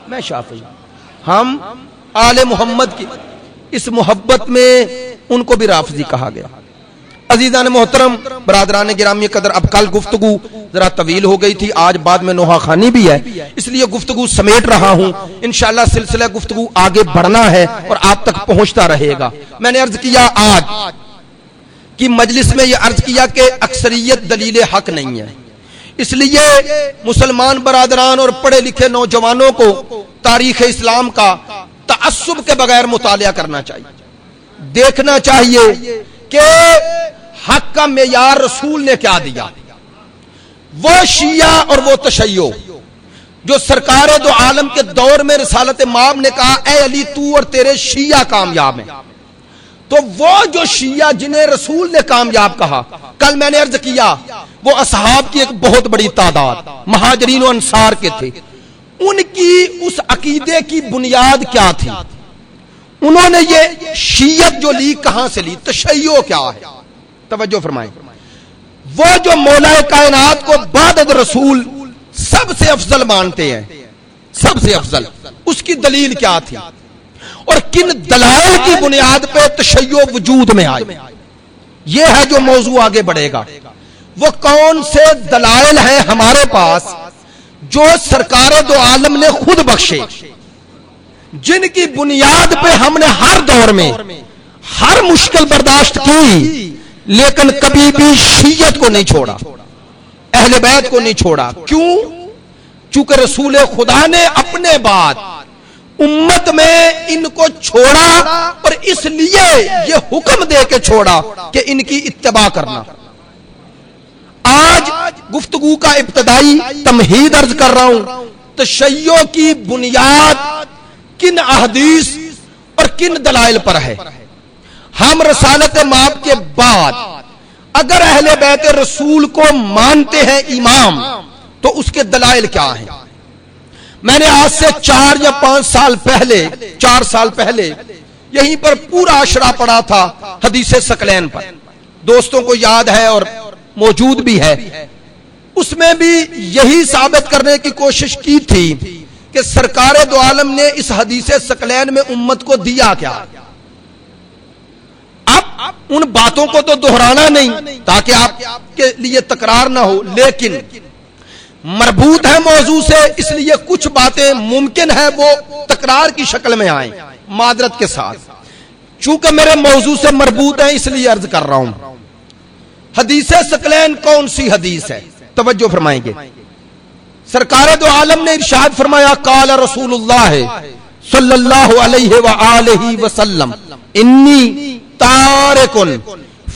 میں شافعی۔ ہم آل محمد کی اس محبت میں ان کو بھی رافضی کہا گیا۔ عزیزان محترم، برادران گرامی قدر، اب کل گفتگو ذرا طویل ہو گئی تھی، آج بعد میں نوحہ خانی بھی ہے، اس لیے گفتگو سمیٹ رہا ہوں۔ انشاءاللہ سلسلہ گفتگو آگے بڑھنا ہے اور آپ تک پہنچتا رہے گا۔ میں نے عرض کیا آج کی مجلس میں، یہ عرض کیا کہ اکثریت دلیل حق نہیں ہے، اس لیے مسلمان برادران اور پڑھے لکھے نوجوانوں کو تاریخ اسلام کا تعصب کے بغیر مطالعہ کرنا چاہیے، دیکھنا چاہیے کہ حق کا معیار رسول نے کیا دیا۔ وہ شیعہ اور وہ تشیع جو سرکار دو عالم کے دور میں رسالت مآب نے کہا اے علی تو اور تیرے شیعہ کامیاب ہیں، تو وہ جو شیعہ جنہیں رسول نے کامیاب کہا، کل میں نے عرض کیا وہ اصحاب کی ایک بہت بڑی تعداد مہاجرین و انصار کے تھے، ان کی اس عقیدے کی بنیاد کیا تھی؟ انہوں نے یہ شیعت جو لی کہاں سے لی؟ تشیع کیا ہے؟ توجہ فرمائیں۔ وہ جو مولا کائنات کو بعد رسول سب سے افضل مانتے ہیں، سب سے افضل، اس کی دلیل کیا تھی اور کن دلائل کی بنیاد پہ تشیع وجود میں آئی؟ یہ ہے جو موضوع آگے بڑھے گا۔ وہ کون سے دلائل ہیں ہمارے پاس جو سرکار دو عالم نے خود بخشے، جن کی بنیاد پہ ہم نے ہر دور میں ہر مشکل برداشت کی لیکن کبھی بھی شیعت کو نہیں چھوڑا، اہل بیت کو نہیں چھوڑا؟ کیوں؟ چونکہ رسول خدا نے اپنے بعد امت میں ان کو چھوڑا اور اس لیے یہ حکم دے کے چھوڑا کہ ان کی اتباع کرنا۔ آج گفتگو کا ابتدائی تمہید عرض کر رہا ہوں، تشیع کی بنیاد کن احادیث اور کن دلائل پر ہے؟ ہم رسالت مآب کے بعد اگر اہل بیت رسول کو مانتے ہیں امام تو اس کے دلائل کیا ہیں؟ میں نے آج سے 4 یا 5 سال پہلے، 4 سال پہلے یہیں پر پورا عشرہ پڑھا تھا حدیث ثقلین پر، دوستوں کو یاد ہے اور موجود بھی ہے۔ اس میں بھی یہی ثابت کرنے کی کوشش کی تھی کہ سرکار دو عالم نے اس حدیث ثقلین میں امت کو دیا کیا۔ اب ان باتوں کو تو دہرانا نہیں تاکہ آپ کے لیے تکرار نہ ہو، لیکن مربوط ہے موضوع سے، اس لیے کچھ باتیں ممکن ہے وہ تکرار کی شکل میں آئیں، معذرت کے ساتھ۔ چونکہ میرے موضوع سے مربوط ہیں اس لیے عرض کر رہا ہوں۔ حدیث ثقلین کون سی حدیث ہے؟ توجہ فرمائیں گے۔ سرکار دو عالم نے ارشاد فرمایا قال رسول اللہ صلی اللہ علیہ وآلہ وسلم انی تارکن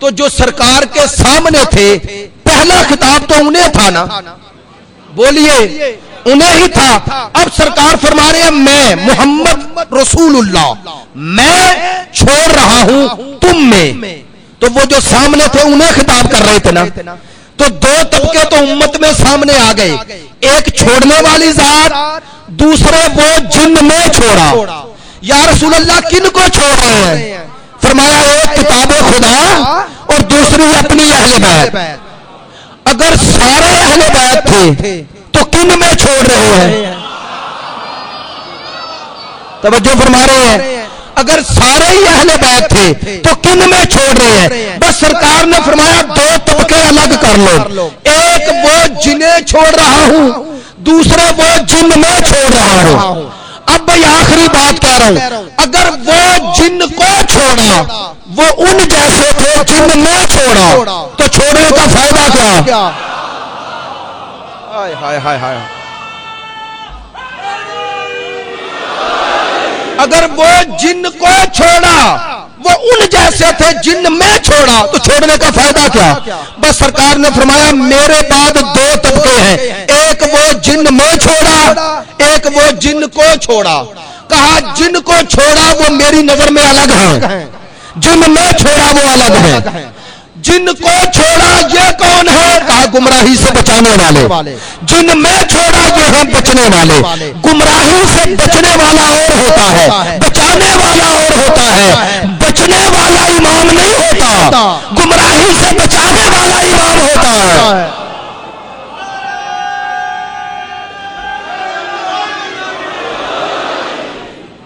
تو جو سرکار کے سامنے تھے پہلا خطاب تو انہیں تھا نا، بولیے انہیں ہی تھا. اب سرکار فرما رہے ہیں میں محمد رسول اللہ میں چھوڑ رہا ہوں تم میں. تو وہ جو سامنے تھے انہیں خطاب کر رہے تھے نا. تو دو طبقے تو امت میں سامنے آ گئے، ایک چھوڑنے والی ذات، دوسرے وہ جن میں چھوڑا. یا رسول اللہ کن کو چھوڑ رہے ہیں؟ فرمایا ایک کتاب خدا اور دوسری اپنی اہل بیت. اگر سارے اہل بیت تھے تو کن میں چھوڑ رہے ہیں؟ توجہ فرما رہے ہیں. اگر سارے ہی اہل بیت تھے تو کن میں چھوڑ رہے ہیں؟ بس سرکار نے فرمایا دو طبقے الگ کر لو، ایک وہ جنہیں چھوڑ رہا ہوں، دوسرا وہ جن میں چھوڑ رہا ہوں. اب بھائی آخری بات کہہ رہا ہوں، اگر وہ جن کو چھوڑا وہ ان جیسے تھے جن میں چھوڑا تو چھوڑنے کا فائدہ کیا؟ ہائے ہائے ہائے ہائے. اگر وہ جن کو چھوڑا وہ ان جیسے تھے جن میں چھوڑا تو چھوڑنے کا فائدہ کیا؟ بس سرکار نے فرمایا میرے بعد دو طبقے ہیں، ایک وہ جن میں چھوڑا، ایک وہ جن کو چھوڑا. کہا جن کو چھوڑا وہ میری نظر میں الگ ہیں، جن میں چھوڑا وہ الگ ہیں. جن کو چھوڑا یہ کون ہے؟ کہا گمراہی سے بچانے والے. جن میں چھوڑا یہ ہیں بچنے والے. گمراہی سے بچنے والا اور ہوتا ہے، بچانے والا اور ہوتا ہے. بچنے والا امام نہیں ہوتا، گمراہی سے بچانے والا امام ہوتا ہے.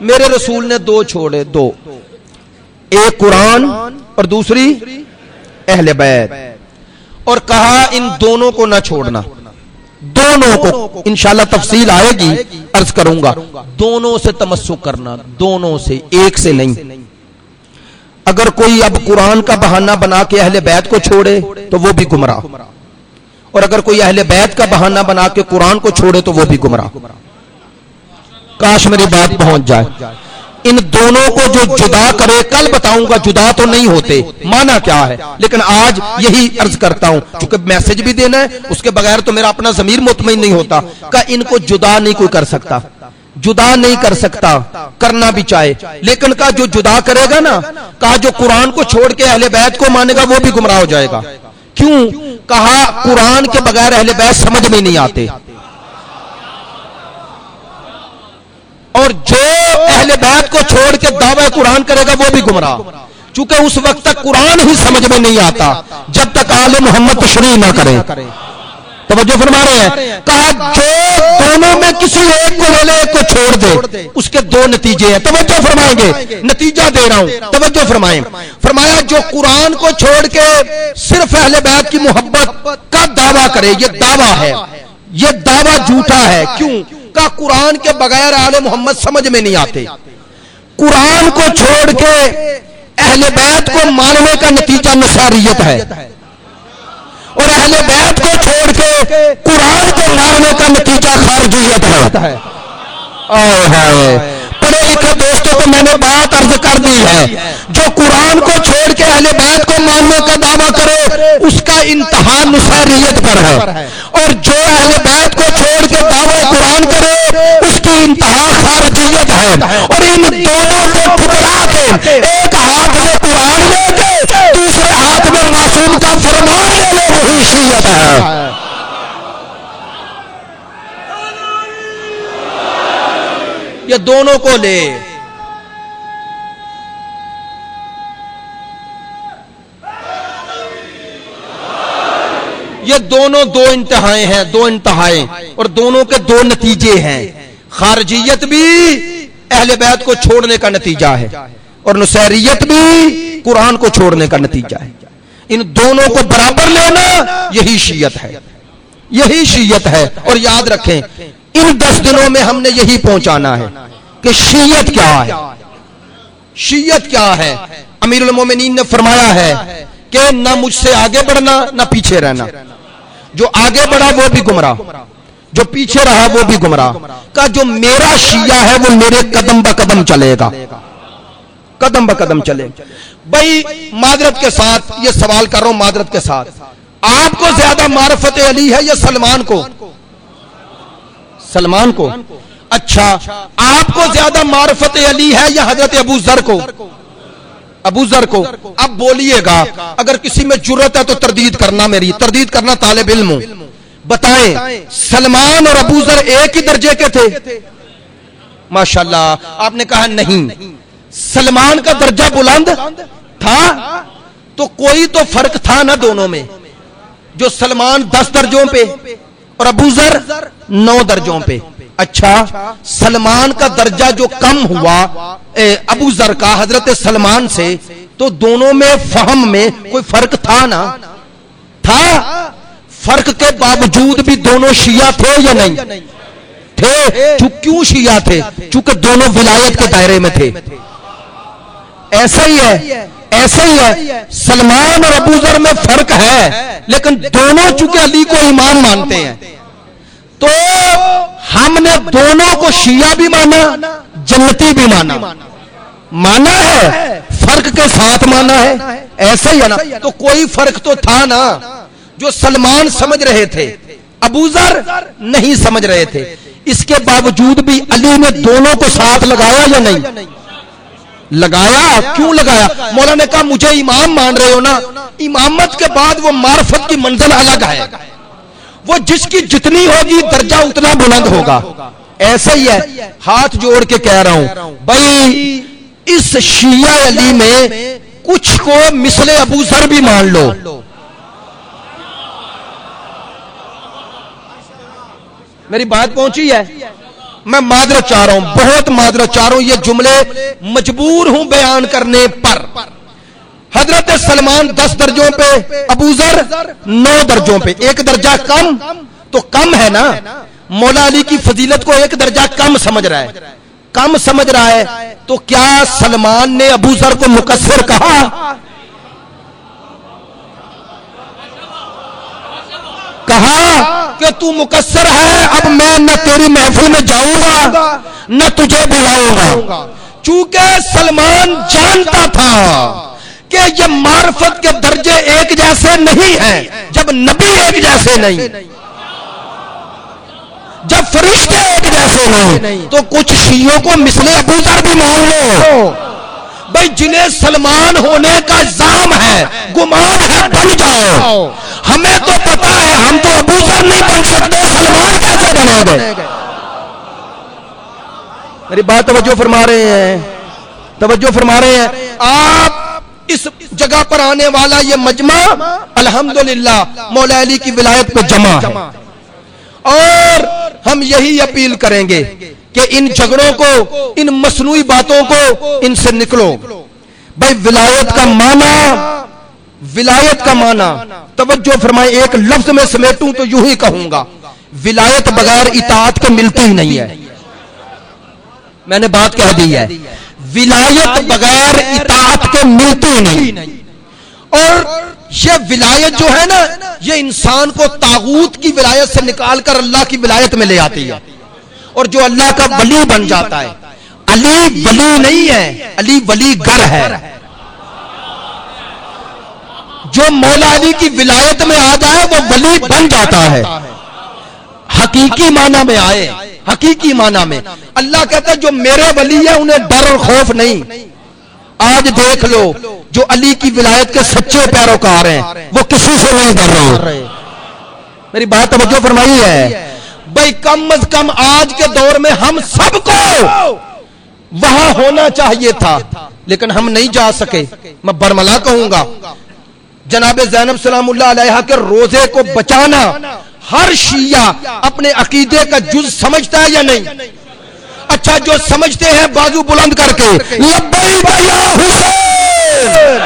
میرے رسول نے دو چھوڑے، دو، ایک قرآن اور دوسری اہل بیت، اور کہا ان دونوں کو نہ چھوڑنا. دونوں کو انشاءاللہ تفصیل آئے گی عرض کروں گا. دونوں سے تمسک کرنا، دونوں سے، ایک سے نہیں. اگر کوئی اب قرآن کا بہانہ بنا کے اہل بیت کو چھوڑے تو وہ بھی گمراہ، اور اگر کوئی اہل بیت کا بہانہ بنا کے قرآن کو چھوڑے تو وہ بھی گمراہ. کاش میری بات پہنچ جائے. ان دونوں کو جو جدا کرے، کل بتاؤں گا جدا تو نہیں ہوتے، معنی کیا ہے، لیکن آج یہی عرض کرتا ہوں چونکہ میسج بھی دینا ہے، اس کے بغیر تو میرا اپنا ضمیر مطمئن نہیں ہوتا. کہ ان کو جدا نہیں کوئی کر سکتا، جدا نہیں کر سکتا، کرنا بھی چاہے، لیکن کا جو جدا کرے گا نا، کہا جو قرآن کو چھوڑ کے اہل بیت کو مانے گا وہ بھی گمراہ ہو جائے گا. کیوں؟ کہا قرآن کے بغیر اہل بیت سمجھ میں نہیں آتے، اور جو اہل بیت کو چھوڑ کے دعوی قرآن کرے گا وہ بھی گمراہ. چونکہ اس وقت تک قرآن ہی سمجھ میں نہیں آتا جب تک آل محمد تشریح نہ کرے. توجہ فرما رہے ہیں. کہا جو دونوں میں کسی ایک کو لے لے، ایک کو چھوڑ دے، اس کے دو نتیجے ہیں. توجہ فرمائیں گے، نتیجہ دے رہا ہوں، توجہ فرمائیں. فرمایا جو قرآن کو چھوڑ کے صرف اہل بیت کی محبت کا دعویٰ کرے، یہ دعویٰ ہے، یہ دعویٰ جھوٹا ہے. کیوں؟ کا قرآن کے بغیر آل محمد سمجھ میں نہیں آتے. قرآن کو چھوڑ کے اہل بیت کو ماننے کا نتیجہ نصاریت ہے، اور اہل بیت کو چھوڑ کے قرآن کو ماننے کا نتیجہ خارجیت ہے. پڑھے لکھے دوستوں کو میں نے بات عرض کر دی ہے، جو قرآن کو چھوڑ کے اہل بیت کو ماننے کا دعویٰ کرے اس کا انتہا نصاریت پر ہے، اور جو اہل بیت کو چھوڑ کے دعویٰ قرآن کرے اس کی انتہا خارجیت ہے. اور ان دونوں کو ٹھکرا کے ایک ہاتھ میں قرآن لے کے دوسرے ہاتھ میں معصوم کا فرمان لے لے، وہی شیعت ہے. یہ دونوں کو لے. یہ دونوں دو انتہائیں ہیں، دو انتہائیں، اور دونوں کے دو نتیجے ہیں. خارجیت بھی اہل بیت کو چھوڑنے کا نتیجہ ہے، اور نصیریت بھی قرآن کو چھوڑنے کا نتیجہ ہے. ان دونوں کو برابر لینا یہی شیعت ہے، یہی شیعت ہے. اور یاد رکھیں ان 10 دنوں میں ہم نے یہی پہنچانا ہے کہ شیعت کیا ہے، شیعت کیا ہے. امیر المومنین نے فرمایا ہے کہ نہ مجھ سے آگے بڑھنا نہ پیچھے رہنا. جو آگے بڑھا وہ بھی گمراہ، جو پیچھے رہا وہ بھی گمراہ. کا جو میرا شیعہ ہے وہ میرے قدم بقدم چلے گا. قدم بقدم چلے. بھائی معذرت کے ساتھ یہ سوال کر رہا ہوں، معذرت کے ساتھ، آپ کو زیادہ معرفت علی ہے یا سلمان کو؟ سلمان کو. اچھا، آپ کو زیادہ معرفت علی ہے یا حضرت ابو ذر کو؟ ابو ذر کو. اب بولیے گا، اگر کسی میں جرت ہے تو تردید کرنا، میری تردید کرنا، طالب علم ہوں. بتائیں سلمان اور ابو ذر ایک ہی درجے کے تھے؟ ماشاءاللہ. آپ نے کہا نہیں، سلمان کا درجہ بلند تھا تو کوئی تو فرق تھا نا دونوں میں. جو سلمان 10 درجوں پہ اور ابو ذر 9 درجوں پہ. اچھا، سلمان کا درجہ جو کم ہوا ابو ذر کا حضرت سلمان سے، تو دونوں میں فہم میں کوئی فرق تھا نا؟ تھا. فرق کے باوجود بھی دونوں شیعہ تھے یا نہیں تھے؟ کیوں شیعہ تھے؟ چونکہ دونوں ولایت کے دائرے میں تھے. ایسا ہی ہے، ایسا ہی ہے. سلمان اور ابو ذر میں فرق ہے، لیکن دونوں چونکہ علی کو امام مانتے ہیں، تو ہم نے دونوں کو شیعہ بھی مانا، جنتی بھی مانا. مانا ہے، فرق کے ساتھ مانا ہے. ایسا ہی ہے نا؟ تو کوئی فرق تو تھا نا. جو سلمان سمجھ رہے تھے ابو ذر نہیں سمجھ رہے تھے. اس کے باوجود بھی علی نے دونوں کو ساتھ لگایا یا نہیں لگایا؟ کیوں لگایا؟ مولا نے کہا مجھے امام مان رہے ہو نا، امامت کے بعد وہ معرفت کی منزل الگ ہے، وہ جس کی جتنی ہوگی درجہ اتنا بلند ہوگا. ایسا ہی ہے. ہاتھ جوڑ کے کہہ رہا ہوں بھائی، اس شیعہ علی میں کچھ کو مثل ابو ذر بھی مان لو. میری بات پہنچی ہے؟ میں معذرت چاہ رہا ہوں، بہت معذرت چاہ رہا ہوں، یہ جملے مجبور ہوں بیان کرنے پر. حضرت سلمان 10 درجوں پہ، ابو ذر 9 درجوں پہ. ایک درجہ کم تو کم ہے نا. مولا علی کی فضیلت کو ایک درجہ کم سمجھ رہا ہے، کم سمجھ رہا ہے. تو کیا سلمان نے ابو ذر کو مقصر کہا؟ کہا کہ تو مقصر ہے، اب میں نہ تیری محفل میں جاؤں گا نہ تجھے بلاؤں گا. چونکہ سلمان جانتا تھا کہ یہ معرفت کے درجے ایک جیسے نہیں ہیں. جب نبی ایک جیسے نہیں، جب فرشتے ایک جیسے نہیں، تو کچھ شیعوں کو مثل ابو ذر بھی مان لو. بھائی جنہیں سلمان ہونے کا الزام ہے، گمان ہے، بن جاؤ. ہمیں تو پتا ہے ہم تو ابو ذر نہیں بن سکتے، سلمان کیسے بنے گے؟ میری بات توجہ فرما رہے ہیں؟ توجہ فرما رہے ہیں؟ آپ اس جگہ پر آنے والا یہ مجمع الحمدللہ مولا علی کی ولایت پہ جمع ہے، اور ہم یہی اپیل کریں گے کہ ان جھگڑوں کو، ان مصنوعی باتوں کو ان سے نکلو. بھائی ولایت کا معنی، ولایت کا معنی توجہ فرمائیں، ایک لفظ میں سمیٹوں تو یوں ہی کہوں گا، ولایت بغیر اطاعت کے ملتی ہی نہیں ہے. میں نے بات کہہ دی ہے، ولایت بغیر اطاعت کے ملتی ہی نہیں. اور یہ ولایت جو ہے نا، یہ انسان کو طاغوت کی ولایت سے نکال کر اللہ کی ولایت میں لے آتی ہے، اور جو اللہ کا ولی بن جاتا ہے. علی ولی نہیں ہے، علی ولی گر ہے. جو مولا علی کی ولایت میں آ جائے وہ ولی بن جاتا ہے، حقیقی معنی میں آئے. حقیقی معنی میں اللہ کہتا ہے جو میرے ولی ہے انہیں ڈر اور خوف نہیں. آج دیکھ لو جو علی کی ولایت کے سچے پیروکار ہیں وہ کسی سے نہیں ڈر رہے. میری بات توجہ فرمائی ہے؟ بھائی کم از کم آج کے دور میں ہم سب کو وہاں ہونا چاہیے تھا، لیکن ہم نہیں جا سکے. میں برملا کہوں گا، جناب زینب سلام اللہ علیہا کے روزے کو بچانا ہر شیعہ اپنے عقیدے کا جز سمجھتا ہے یا نہیں؟ اچھا، جو سمجھتے ہیں بازو بلند کر کے لبیک یا حسین.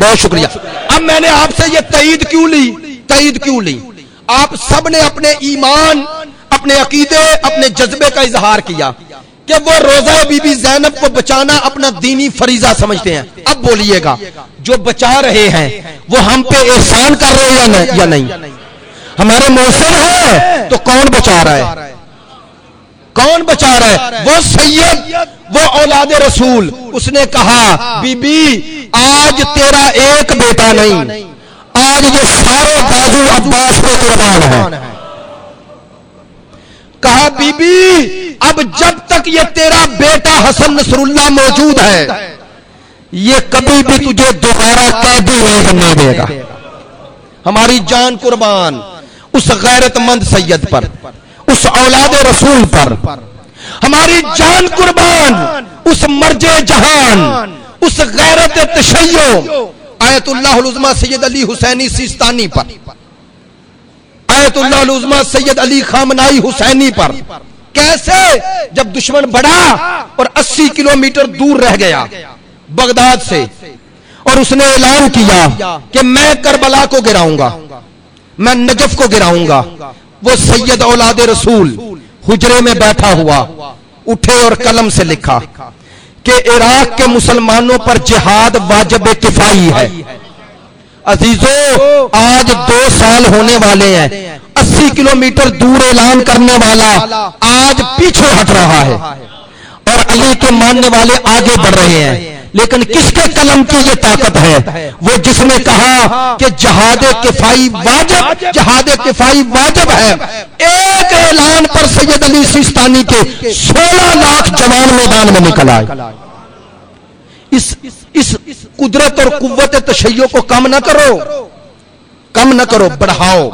بہت شکریہ. اب میں نے آپ سے یہ تائید کیوں لی؟ آپ سب نے اپنے ایمان، اپنے عقیدے، اپنے جذبے کا اظہار کیا کہ وہ روزہ بی بی زینب کو بچانا اپنا دینی فریضہ سمجھتے ہیں. اب بولیے گا جو بچا رہے ہیں وہ ہم پہ احسان کر رہے ہیں یا نہیں؟ ہمارے محسن ہے تو کون بچا رہا ہے؟ کون بچا رہا ہے؟ وہ سید، وہ اولاد رسول۔ اس نے کہا بی بی آج تیرا ایک بیٹا نہیں، آج یہ سارے بازو عباس پہ قربان ہیں۔ کہا بی بی اب جب تک یہ تیرا بیٹا حسن نصر اللہ موجود ہے یہ کبھی بھی تجھے دوبارہ قیدی نہیں بننے دے گا۔ ہماری جان قربان اس غیرت مند سید پر، اس اولاد رسول پر، ہماری جان قربان اس مرج جہان، اس غیرت تشیع آیت اللہ العظمی سید علی حسینی سیستانی پر، آیت اللہ العظمی سید علی خامنائی حسینی پر۔ کیسے؟ جب دشمن بڑھا اور 80 کلومیٹر دور رہ گیا بغداد سے، اور اس نے اعلان کیا کہ میں کربلا کو گراؤں گا، میں نجف کو گراؤں گا، وہ سید اولاد رسول حجرے میں بیٹھا ہوا اٹھے اور قلم سے لکھا کہ عراق کے مسلمانوں پر جہاد واجب کفائی ہے۔ عزیزو آج 2 سال ہونے والے ہیں، 80 کلومیٹر دور اعلان کرنے والا آج پیچھے ہٹ رہا ہے اور علی کے ماننے والے آگے بڑھ رہے ہیں۔ لیکن کس کے قلم کی یہ طاقت ہے؟ وہ جس نے کہا کہ جہاد کفائی واجب، جہاد کفائی واجب ہے۔ ایک اعلان پر سید علی سیستانی کے 16 لاکھ جوان میدان میں نکل آئے۔ اس قدرت اور قوت تشیع کو کم نہ کرو، کم نہ کرو، بڑھاؤ۔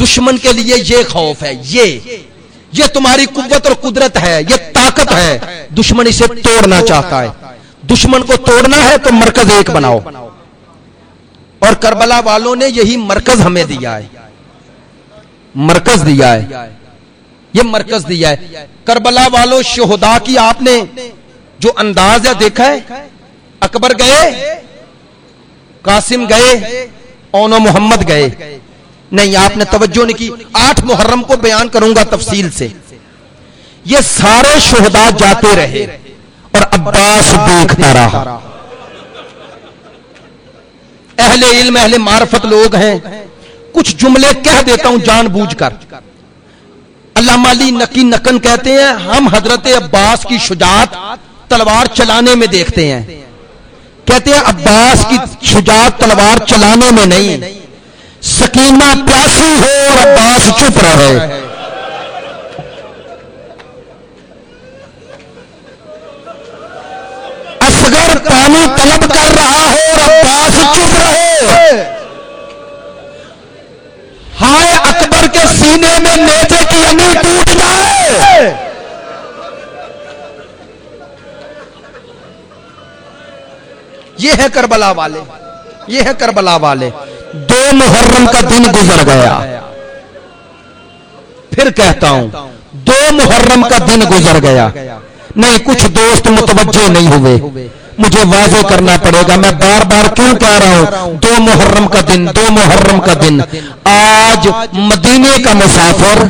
دشمن کے لیے یہ خوف ہے، یہ تمہاری قوت اور قدرت ہے، یہ طاقت ہے۔ دشمن اسے توڑنا چاہتا ہے۔ دشمن کو توڑنا ہے تو مرکز ایک بناؤ، اور کربلا والوں نے یہی مرکز ہمیں دیا ہے، مرکز دیا ہے، یہ مرکز دیا ہے۔ کربلا والوں شہداء کی آپ نے جو انداز ہے دیکھا ہے؟ اکبر گئے، قاسم گئے، اون و محمد گئے، نہیں آپ نے توجہ نہیں کی۔ 8 محرم کو بیان کروں گا تفصیل سے۔ یہ سارے شہداء جاتے رہے اور عباس دیکھتا رہا۔ اہل علم اہل معرفت لوگ ہیں، کچھ جملے کہہ دیتا ہوں جان بوجھ کر۔ علامہ علی نقی نقن کہتے ہیں ہم حضرت عباس کی شجاعت تلوار چلانے میں دیکھتے ہیں۔ کہتے ہیں عباس کی شجاعت تلوار چلانے میں نہیں، سکینہ پیاسی ہو اور عباس چپ رہے۔ اصغر پانی طلب کر رہا ہو اور عباس چپ رہے۔ ہائے اکبر کے سینے میں نیزے کی انگلی ٹوٹ جائے۔ یہ ہے کربلا والے، یہ ہے کربلا والے۔ 2 محرم کا دن گزر گیا، پھر کہتا ہوں 2 محرم کا دن گزر گیا۔ نہیں کچھ دوست متوجہ نہیں ہوئے، مجھے واضح کرنا پڑے گا، میں بار بار کیوں کہہ رہا ہوں 2 محرم کا دن، 2 محرم کا دن۔ آج مدینے کا مسافر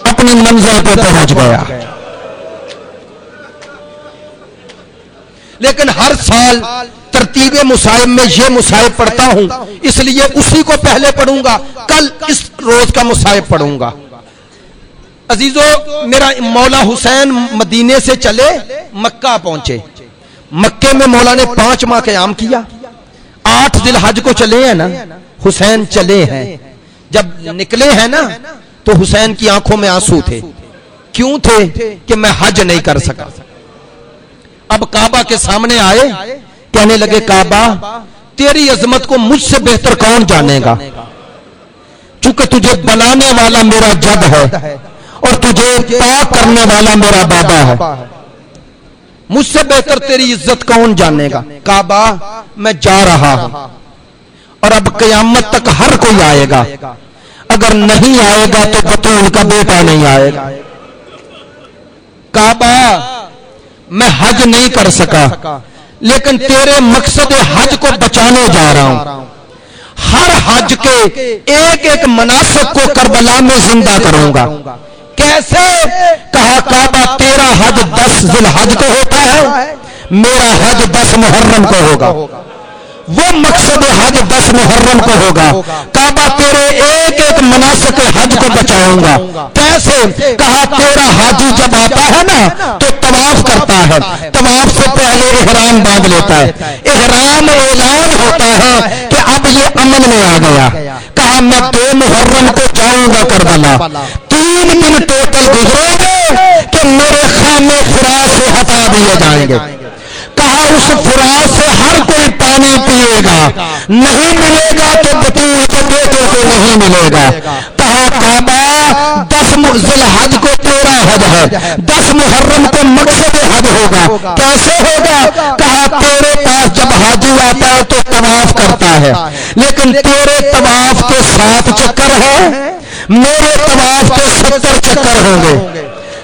اپنی منزل پہ پہنچ گیا، لیکن ہر سال ترتیب مصائب میں یہ مصائب پڑھتا ہوں، اس لیے اسی کو پہلے پڑھوں گا، کل اس روز کا مصائب پڑھوں گا۔ عزیزو میرا مولا حسین مدینے سے چلے مکہ پہنچے، مکے میں مولا نے 5 ماہ قیام کیا۔ 8 ذی الحج کو چلے ہیں نا، حسین چلے ہیں، جب نکلے ہیں نا تو حسین کی آنکھوں میں آنسو تھے۔ کیوں تھے؟ کہ میں حج نہیں کر سکا۔ اب کعبہ کے سامنے آئے، کہنے لگے کعبہ تیری عظمت کو مجھ سے بہتر کون جانے گا، چونکہ تجھے بنانے والا میرا جد ہے اور تجھے پاک کرنے والا میرا بابا ہے، مجھ سے بہتر تیری عزت کون جانے گا۔ کعبہ میں جا رہا ہوں اور اب قیامت تک ہر کوئی آئے گا، اگر نہیں آئے گا تو بطول کا بیٹا نہیں آئے گا۔ کعبہ میں حج نہیں کر سکا، لیکن تیرے مقصد حج کو بچانے جا رہا ہوں۔ ہر حج کے ایک ایک مناسک کو کربلا میں زندہ کروں گا۔ کیسے؟ کہا کعبہ تیرا حج 10 ذی الحج کو ہوتا ہے، میرا حج 10 محرم کو ہوگا۔ وہ مقصد حج 10 محرم کو ہوگا. کعبہ تیرے ایک ایک مناسک حج کو بچاؤں گا. کیسے؟ کہا تیرا حاجی جب آتا ہے نا تو طواف کرتا ہے, طواف سے پہلے احرام باندھ لیتا ہے, احرام اعلان ہوتا ہے کہ اب یہ امن میں آ گیا. کہا میں 2 محرم کو جاؤں گا کربلا, 3 دن ٹوٹل گزریں گے کہ میرے خیمے فرات سے ہٹا دیے جائیں گے. کہا اس فرات سے ہر کوئی پانی پیے گا, نہیں ملے گا تو بطول کے بیٹوں کو نہیں ملے گا. کہا کعبہ 10 ذی الحج کو تیرا حج ہے, 10 محرم کو مقصد حج ہوگا. کیسے ہوگا؟ کہا تیرے پاس جب حاجی آتا ہے تو طواف کرتا ہے, لیکن تیرے طواف کے 7 چکر ہیں, میرے طواف کے 70 چکر ہوں گے.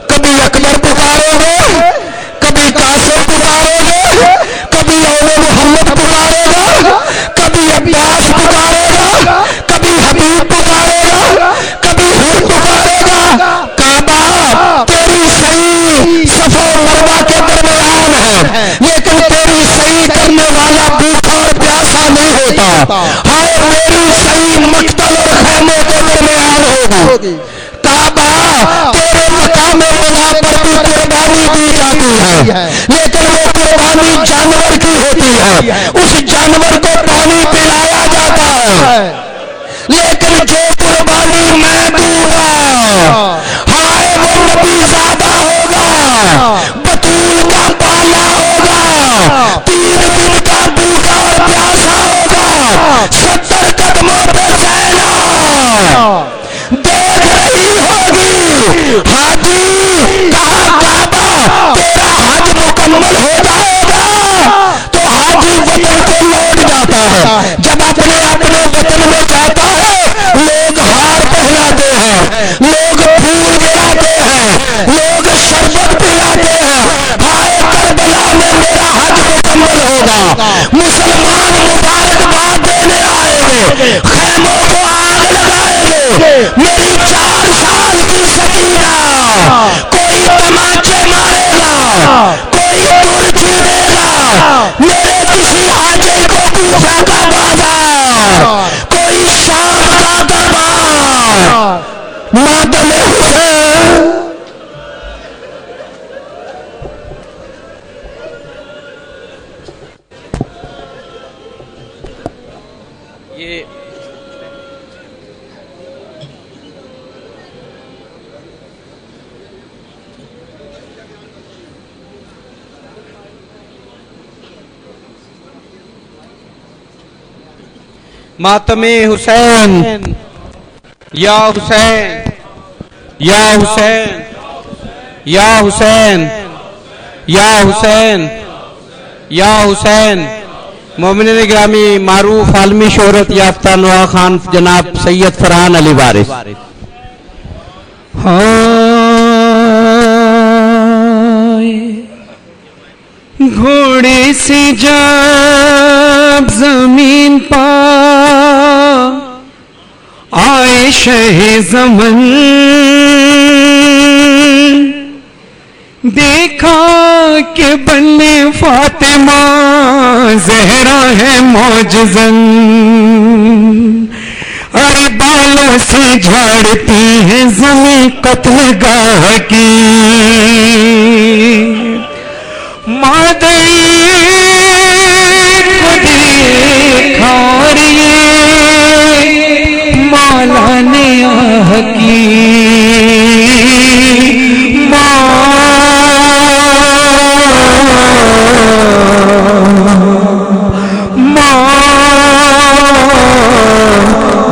کبھی اکبر پکارو گے, کبھی قاسم پکارو گے, کبھی اول محمد پکارے گا, کبھی عباس پکارے گا, کبھی حبیب پکارے گا, کبھی حور پکارے گا. کعبہ تیری صحیح صفا و مروہ کے درمیان ہے, لیکن تیری صحیح کرنے والا بھوکا اور پیاسا نہیں ہوتا. ہائے میری صحیح مقتل اور خیموں کے درمیان ہوگی. کعبہ تیرے مقام خدا پر بھی قربانی دی جاتی ہے, لیکن وہ قربانی جانور کی ہوتی ہے, اس جانور کو پانی پلایا جاتا ہے. لیکن جو قربانی میں دوں گا, ہائے وہ نبی زادہ ہوگا, بطول کا پالا ہوگا, 3 دن کا بھوکا اور پیاسا ہوگا, 70 قدموں پہ چلا دیکھ رہی ہوگی. حاجی کہا کعبہ تیرا حج مکمل ہو جائے گا تو حاجی وطن کو لوٹ جاتا ہے. جب اپنے اپنے وطن میں جاتا ہے لوگ ہار پہناتے ہیں, لوگ پھول گراتے ہیں, لوگ شربت پلاتے ہیں. ہائے کربلا میں میرا حج مکمل ہوگا. مسلمان مبارکباد دینے آئے گے, خیموں کو آگ لگائیں گے. میری 4 سال کی سکینہ, کوئی تماچے مارے گا, کوئی دور چھیڑے گا, میرے کسی حاجی کو کوفہ کا بازار, کوئی شام کا دربار, ماتم حسین. یہ ماتم حسین, یا حسین, یا حسین, یا حسین, یا حسین, یا حسین. مومنین گرامی, معروف عالمی شہرت یافتہ نوا خان جناب سید فرحان علی وارث. گھوڑے سے جب زمین پا آئے شہ زمن, دیکھا کہ بننے فاطمہ زہرا ہے معجزن. ارے بالوں سے جھاڑتی ہے زمین قتل گاہ کی, مادر کو دیکھا اور یہ مولا نے آہ کی.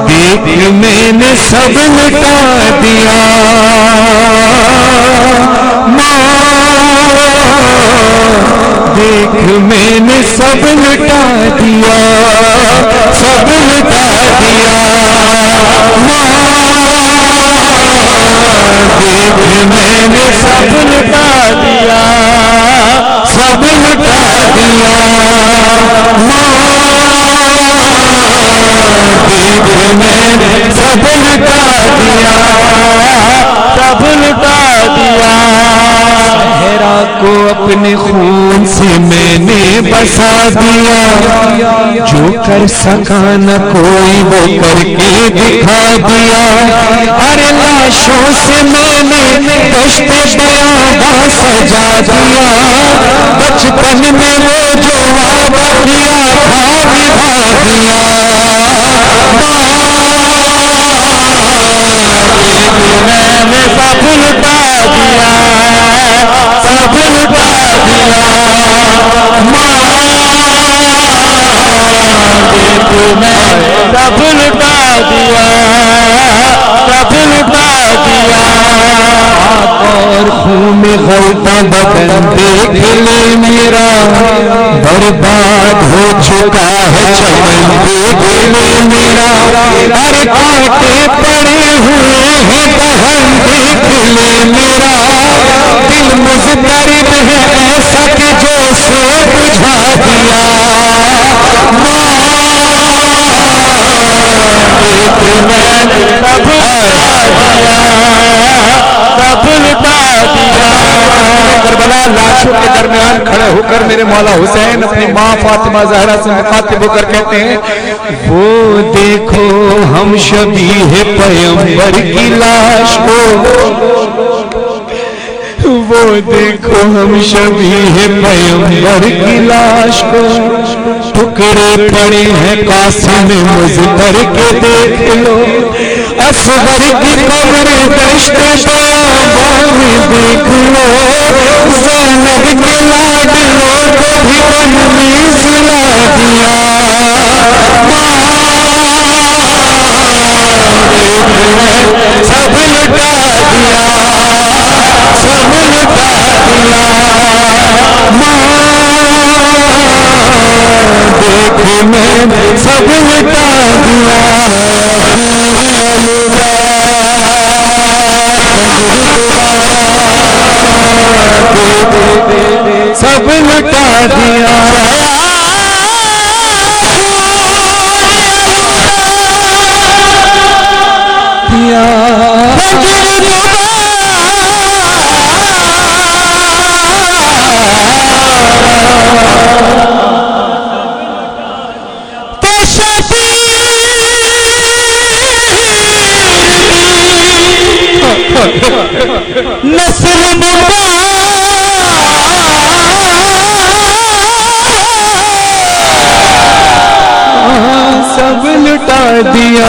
دیکھ میں نے سب مٹا دیا, کو اپنے خون سے میں نے بسا دیا، جو کر سکا نہ کوئی وہ کر کے دکھا دیا، ارے لاشوں سے میں نے دشت بیاباں سجا دیا، بچپن میں وہ جو وعدہ کیا تھا نبھا دیا، میں نے سب لٹا دیا، سب لٹا دیا، ماں میں سب لٹا دیا، سب لٹا دیا، اور خون میں غلطہ بدن دیکھ لے میرا، برباد ہو چکا ہے چمن دیکھ لے میرا، ارے کانٹے پڑے ہوئے ہیں دہن دیکھ لے میرا، دل مضطرب ہے ایسا کہ جو سے بجھا دیا، کربلا لاشوں کے درمیان کھڑے ہو کر میرے مولا حسین اپنی ماں فاطمہ زہرا سے مخاطب ہو کر کہتے ہیں، وہ دیکھو ہم شبیہ پیغمبر کی لاش کو، وہ دیکھو ہم شبیہ پیغمبر کی لاش کو، ٹکڑے پڑے ہیں قاسم مظفر کے دیکھ لو، اصغر کی قبر دشت بیاباں میں دیکھ لو، زینب کے لاڈلوں کو بھی غم میں سلا دیا، سب لٹا دیا، سب لٹا دیا، ماں دیکھ میں سب لٹا دیا، سب لٹا دیا، نسل سب لٹا دیا،